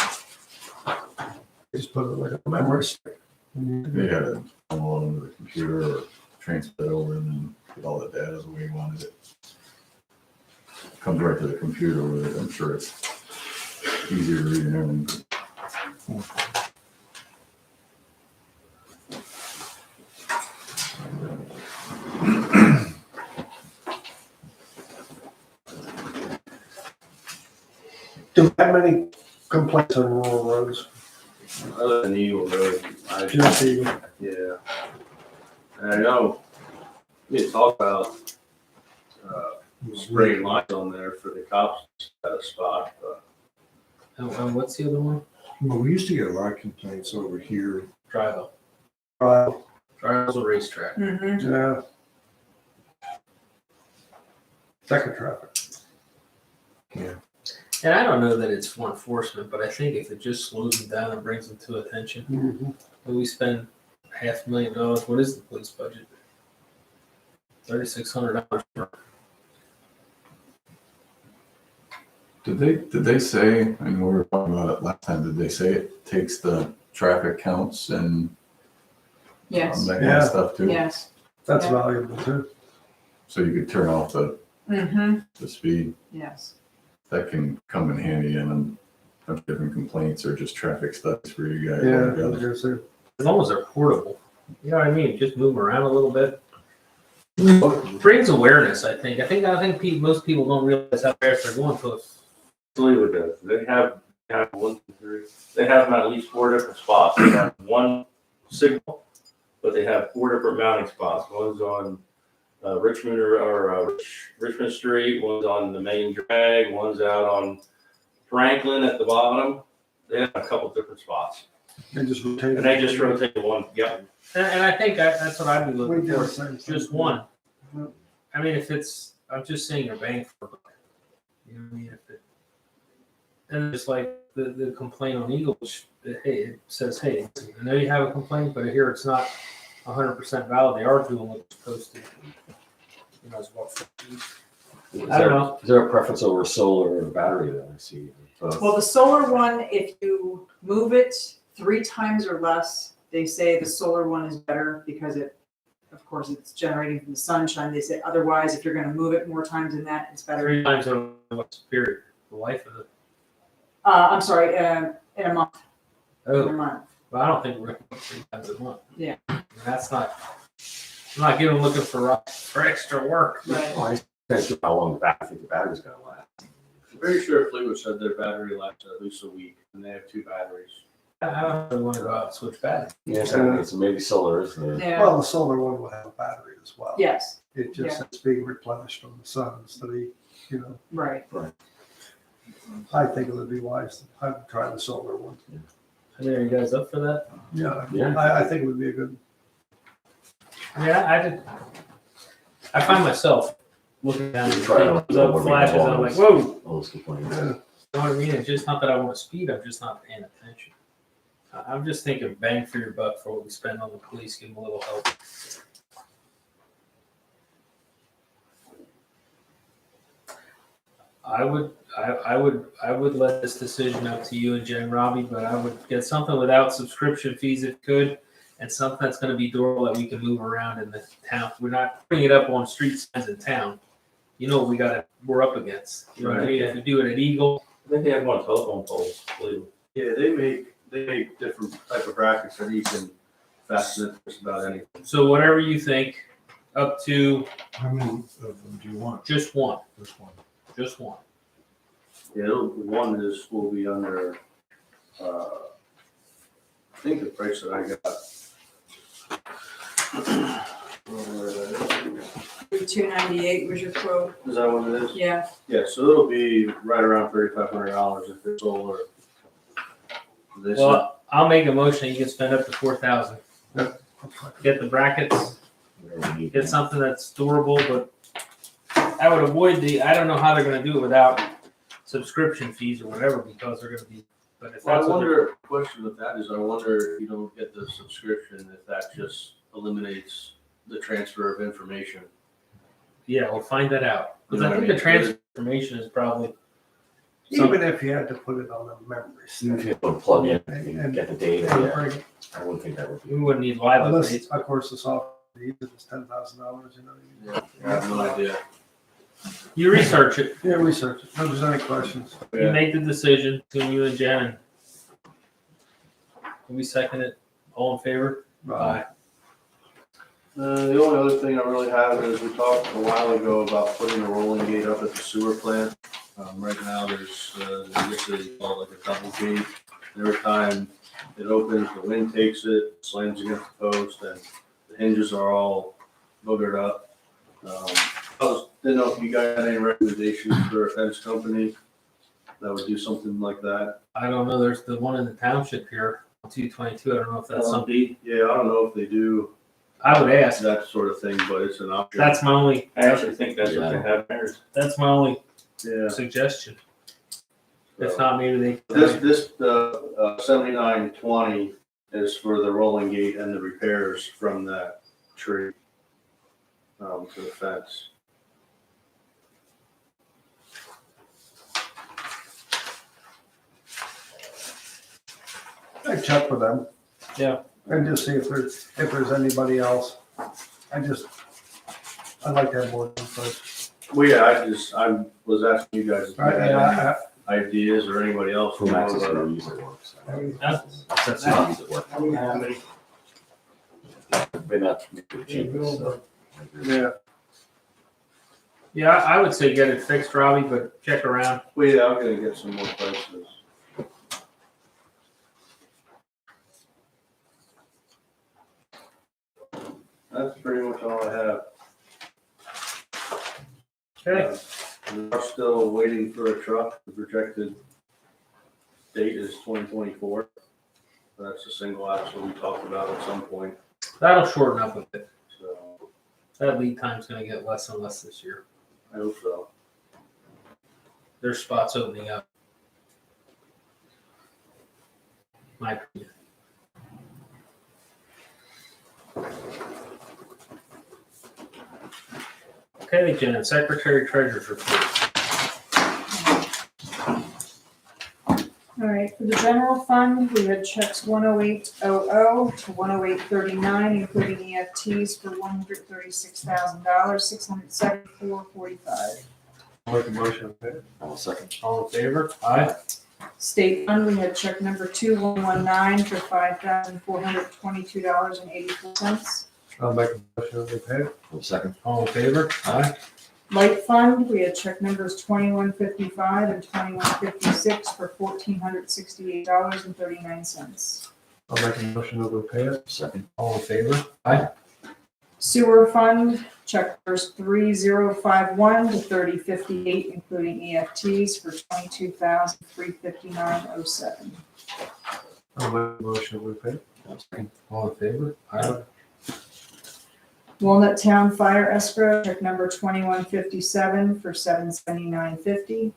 Just put it like a memory stick. They had to download them to the computer or transfer it over and then get all the data the way you wanted it. Comes right to the computer with it. I'm sure it's easier to read and everything. Do we have many complaints on rural roads? Other than Eagle Road, Just even. yeah. And I know we had talked about spraying lines on there for the cops at a spot, but And what's the other one? Well, we used to get a lot of complaints over here. Drive-up. Right, Drive-up's a racetrack. mm-hmm. yeah. Second traffic. And I don't know that it's for enforcement, but I think if it just slows them down and brings them to attention, and we spend $500,000, what is the police budget? $3,600 for Did they say, and we were talking about it last time, did they say it takes the traffic counts and Yes, that kind of stuff too? yes. That's Yeah. valuable too. So you could turn off the Mm-hmm, speed. yes. That can come in handy in a bunch of different complaints or just traffic studies for you guys. Yeah, altogether. there's a- as long as they're portable. You know what I mean? Just move them around a little bit. Brings awareness, I think. I think most people don't realize how fast they're going to us. Fleetwood does. They have 1, 2, 3. They have them at least 4 different spots. They have one signal, but they have 4 different mounting spots. One's on Richmond Richmond Street. One's on the main drag. One's out on Franklin at the bottom. They have a couple different spots, They just rotate. and they just rotate the one. Yep. And I think that's what I'd be We looking do the for. same thing. Just one. Yep. I mean, if it's, I'm just saying you're bang for buck. You know what I mean? If it, and just like the complaint on Eagle, which, hey, it says, hey, I know you have a complaint, but here it's not 100% valid. They are doing what they're supposed to. You know, it's about 50. I don't know. Is there a preference over solar or battery that I see? Well, the solar one, if you move it 3 times or less, they say the solar one is better because it, of course, it's generating from the sunshine. They say otherwise, if you're going to move it more times than that, it's better. 3 times over what's period, the life of it. I'm sorry, in a month. In a Oh, month. but I don't think we're going to put 3 times a month. Yeah. And that's not, I'm not giving looking for extra work. Right. Oh, I can't see how long I think the battery's gonna last. I'm pretty sure Fleetwood said their battery lasts at least a week, and they have 2 batteries. I don't really want to go out and switch batteries. Yeah, so maybe solar is the. Yeah. Well, the solar one will have a battery as well. Yes. It just is being replenished from the sun instead of, Right. I think it would be wise, I'd try the solar one. Are you guys up for that? Yeah, Yeah. I think it would be a good, Yeah, I find myself looking down and Try it. up flashes, and I'm like, whoa. All those complaints. yeah. You know what I mean? It's just not that I want to speed, I'm just not paying attention. I'm just thinking bang for your buck for what we spend on the police, give them a little help. I would let this decision up to you and Jen Robbie, but I would get something without subscription fees if could, and something that's gonna be durable that we can move around in the town. We're not putting it up on street signs in town. You know what we're up against. You know what I mean? If we do it at Eagle, I think they have one telephone poles, I believe. Yeah, they make different type of brackets that you can fasten it just about anything. so whatever you think, up to How many of them do you want? just one, Just one. just one. Yeah, one will be under, I think the price that I got. $298 was your quote, Is that what it is? yeah. Yeah, so it'll be right around $3,500 if it's solar. This, Well, I'll make a motion, you can spend up to 4,000. Get the brackets, Whatever we need. get something that's durable, but I would avoid I don't know how they're gonna do it without subscription fees or whatever, because they're gonna be, but if well, I that's what they're. wonder, question with that is, I wonder if you don't get the subscription, if that just eliminates the transfer of information. Yeah, we'll find that out, You because know I what I think the mean? transformation is probably, Even if you had to put it on a memory Even if stick. you put a plug in And- and and- get the data, and yeah, bring it- I wouldn't think that would be. we wouldn't need live Unless, updates. of course, the software is $10,000, you know. I have no idea. You research it, Yeah, research it. If there's any questions. you make the decision between you and Jen, and can we second it, all in favor? Aye. The only other thing I really have is we talked a while ago about putting a rolling gate up at the sewer plant. Right now, there's this is called like a double gate. Every time it opens, the wind takes it, slams against the post, and the hinges are all boogered up. Didn't know if you guys had any recommendations for a fence company that would do something like that. I don't know, there's the one in the township here, 222, I don't know if that's something, Yeah, I don't know if they do I would ask, that sort of thing, but it's an option. that's my only, I actually think that's what they have there. that's my only Yeah. suggestion. If not, maybe they. This 7920 is for the rolling gate and the repairs from that tree to the fence. I check with them. Yeah. And just see if there's anybody else. I'd like to have more input. Well, yeah, I was asking you guys if you Right, had yeah, any ideas or anybody else. Full access to our user works. That's- That's how user work. How many? But not the cheapest, so. Yeah. Yeah, I would say get it fixed, Robbie, but check around. Well, yeah, I'm gonna get some more prices. That's pretty much all I have. Okay. We're still waiting for a truck. The projected date is 2024. That's a single axle we talked about at some point, That'll shorten up a bit. so That lead time's gonna get less and less this year. I hope so. There's spots opening up. My opinion. Okay, Jen, Secretary Treasurer's report. All right, for the general fund, we had checks 10800 to 10839, including EFTs for $136,000, $674.45. Make a motion. I'll second. All in favor? Aye. State fund, we had check number 2119 for $5,422.84. I'll make a motion to pay it. I'll second. All in favor? Aye. Light fund, we had check numbers 2155 and 2156 for $1,468.39. I'll make a motion to pay it. Second. All in favor? Aye. Sewer fund, check check numbers 3051 to 3058, including EFTs for $22,359.07. I'll make a motion we pay. All in favor? Aye. Walnut Town Fire Escrow, check number 2157 for $779.50.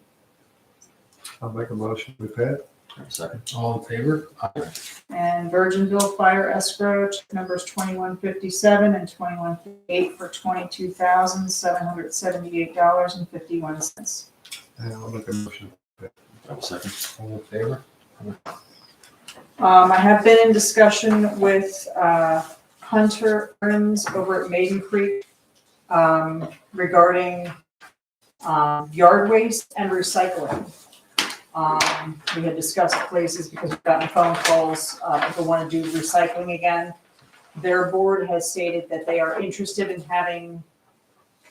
I'll make a motion we pay. Second. All in favor? Aye. And Virginville Fire Escrow, check numbers 2157 and 2158 for $22,778.51. And I'll make a motion. Second. All in favor? I have been in discussion with Hunter Ernst over at Maiden Creek regarding yard waste and recycling. We had discussed places because we've gotten phone calls, people want to do recycling again. Their board has stated that they are interested in having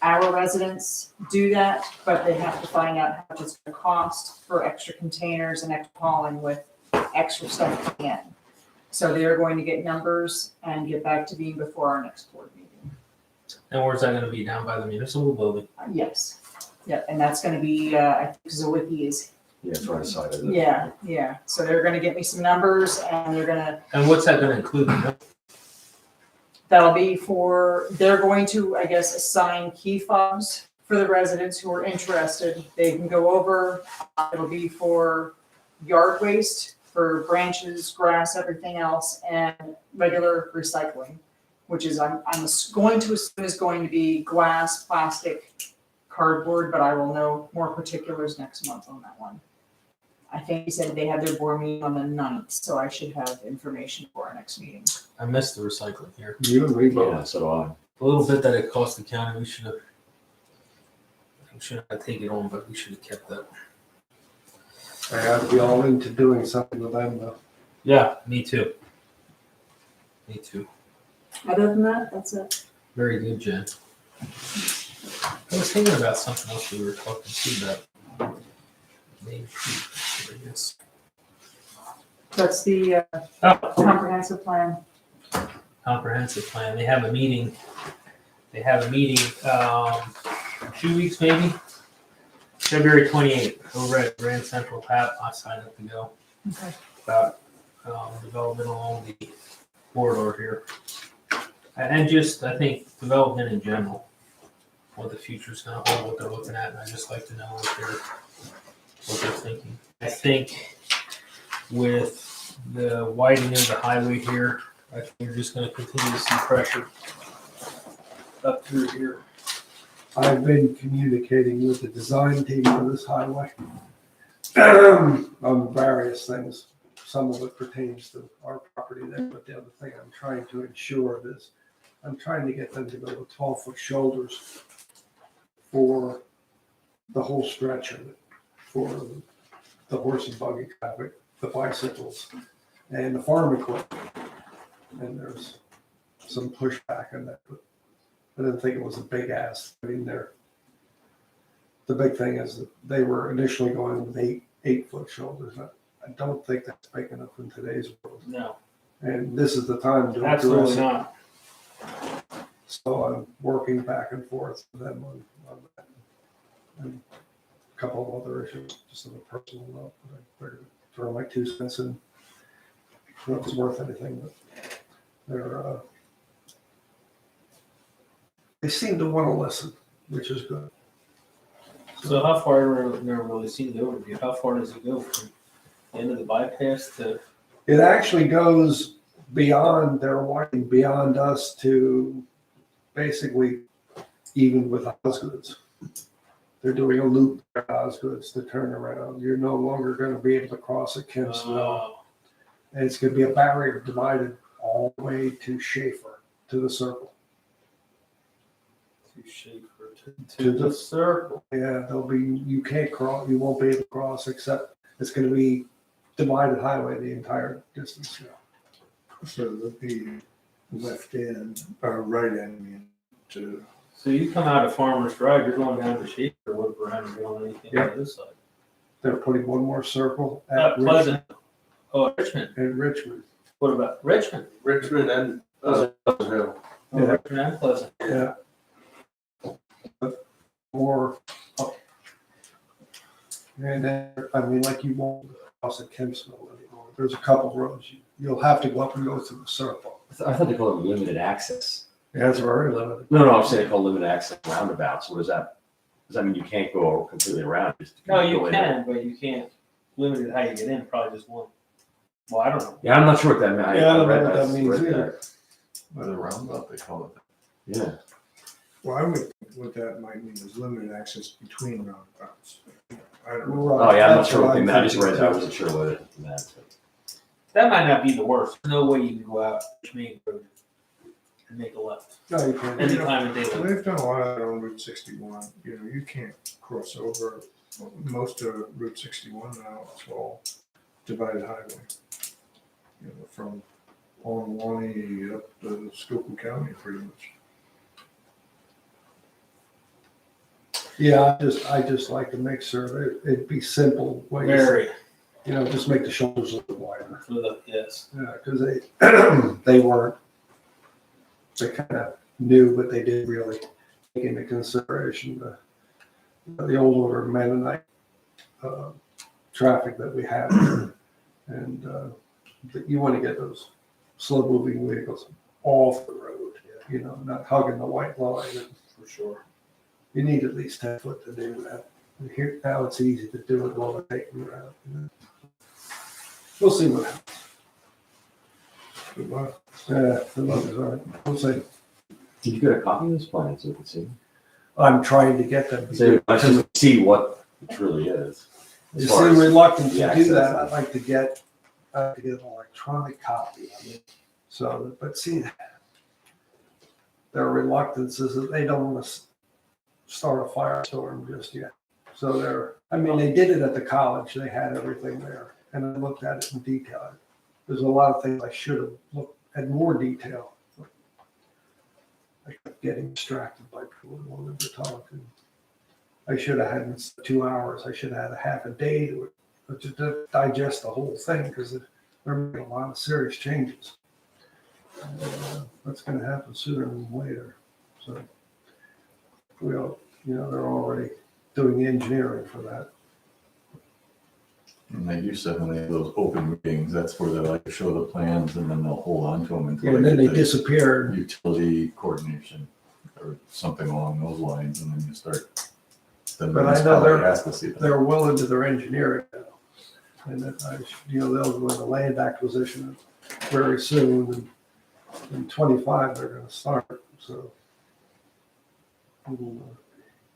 our residents do that, but they have to find out how much it's going to cost for extra containers and extra hauling with extra stuff coming in. So they are going to get numbers and get back to me before our next board meeting. And where's that gonna be? Down by the municipal building? Yes, yeah, and that's going to be, I think Zwicky is. Yeah, it's right side of it. Yeah. So they're going to get me some numbers and they're going to. And what's that gonna include? That'll be for, they're going to, I guess, assign key fobs for the residents who are interested. They can go over, it'll be for yard waste, for branches, grass, everything else, and regular recycling, which is, I'm going to assume is going to be glass, plastic, cardboard, but I will know more particulars next month on that one. I think he said they had their board meeting on the 9th, so I should have information for our next meeting. I missed the recycling here. You and me Yeah, both. so do I. A little bit that it cost the county, we should have taken it on, but we should have kept that. I have to be all into doing something with them though. Yeah, me too. Me too. Other than that, that's it. Very good, Jen. I was thinking about something else we were talking to about. Maybe, I guess. That's the Oh, comprehensive plan. comprehensive plan. They have a meeting. 2 weeks maybe. February 28th over at Grand Central Tap. I signed up to go. Okay. About development along the corridor here. And just, I think, development in general. What the future's gonna hold, what they're looking at, and I'd just like to know what they're thinking. I think with the widening of the highway here, I think we're just gonna continue to see pressure up through here. I've been communicating with the design team for this highway on various things. Some of it pertains to our property there, but the other thing I'm trying to ensure is I'm trying to get them to go with 12-foot shoulders for the whole stretch of it, for the horse and buggy traffic, the bicycles, and the farm equipment. And there's some pushback on that, but I didn't think it was a big ass. I mean, the big thing is that they were initially going with 8-foot shoulders. I don't think that's big enough in today's world. No, And this is the time to absolutely address it. not. So I'm working back and forth with them on that. And a couple of other issues, just on a personal note, but I figured I'd throw my 2 cents in. Not that it's worth anything, but they seem to want to listen, which is good. So how far, I've never really seen the overview, how far does it go from the end of the bypass to? It actually goes beyond, they're walking beyond us to basically even with Osgoods. They're doing a loop at Osgoods to turn around. You're no longer going to be able to cross at Kempsville. And it's going to be a barrier divided all the way to Schaefer, to the circle. To Schaefer, To to the circle. Yeah, you can't cross, you won't be able to cross except it's going to be divided highway the entire distance. So there'll be left end, or right end to. So you come out of Farmer's Drive, you're going down to Schaefer, what we're having to go on anything on this side. They're putting one more circle at Pleasant. Oh, Richmond. In Richmond. What about Richmond? Richmond and Pleasant Hill. Oh, Richmond and Pleasant. Yeah. more up. And then, I mean, like you won't cross at Kempsville anymore. There's a couple roads, you'll have to go up and go through the circle. I thought they called it limited access. Yeah, it's very limited. No, I'm saying they call limited access roundabouts. What is that? Does that mean you can't go completely around? No, you go in? can, but you can't limit it how you get in, probably just one. Well, I don't know. Yeah, I'm not sure what that meant. Yeah, I don't know read what that means read either. By the roundabout, they call it. Yeah. Well, I would think what that might mean is limited access between roundabouts. I don't know. Oh, yeah, I'm not That's sure what what they I'm meant. I just thinking, read that. I too. wasn't sure what it meant. That might not be the worst. No way you can go out Main Road and make a left No, you can't. anytime of Well, daylight. they've done a lot of that on Route 61. You know, you can't cross over most of Route 61 now. It's all divided highway. You know, from Onwanee up to Skokoom County, pretty much. Yeah, I just like to make sure that it'd be simple ways, Very, you know, just make the shoulders a little wider. for the, yes. Yeah, because they weren't, they kind of knew, but they didn't really take into consideration the old order Mennonite traffic that we have here. And but you want to get those slow moving vehicles off the road, you know, not hugging the white line. And For sure. you need at least 10 foot to do that. And here, now it's easy to do it while they're taking you out. You know? We'll see what happens. Good luck. Yeah, the luck is all right. We'll see. Did you get a copy of this plan so we can see? I'm trying to get them. So I just see what it really is. You As far seem as reluctant the to access. do that. I'd like to get an electronic copy of it. So, but see, their reluctance is that they don't want to start a firestorm just yet. So I mean, they did it at the college. They had everything there. And I looked at it in detail. There's a lot of things I should have looked at more detail. I kept getting distracted by people while they were talking. I should have had 2 hours. I should have had a half a day to digest the whole thing because they're making a lot of serious changes. And, that's going to happen sooner than later. So we'll, you know, they're already doing the engineering for that. And they used to, when they have those open meetings, that's where they like to show the plans and then they'll hold on to them until And then they get the disappear. utility coordination or something along those lines, and then you start. Then But I know municipality has to see that. They're well into their engineering now. And that you know, they'll go into land acquisition very soon. And in 25, they're going to start. So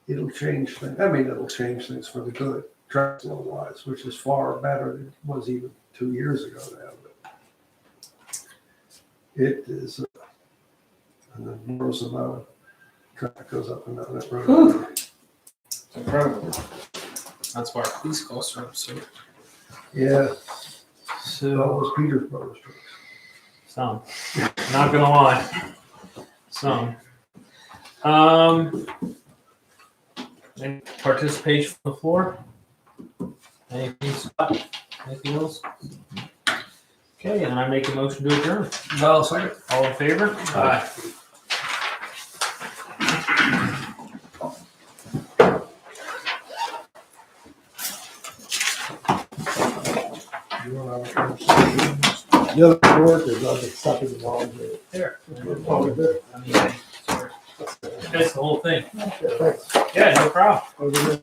it'll change things. I mean, it'll change things for the good, traffic flow wise, which is far better than it was even 2 years ago now. But it is an enormous amount of traffic goes up and down that road. It's incredible. That's why our police costs are up, so. Yeah, So, that was Peter's brother's truck. some, not gonna lie, some. Any participation from the floor? Anything, Scott? Anything else? Okay, and I make a motion to adjourn. No, second. All in favor? Aye. You want to have a conversation? The other work is other stuff is involved with it. There. Oh, is it? I mean, that's the whole thing. Thanks. Yeah, no problem. Over there.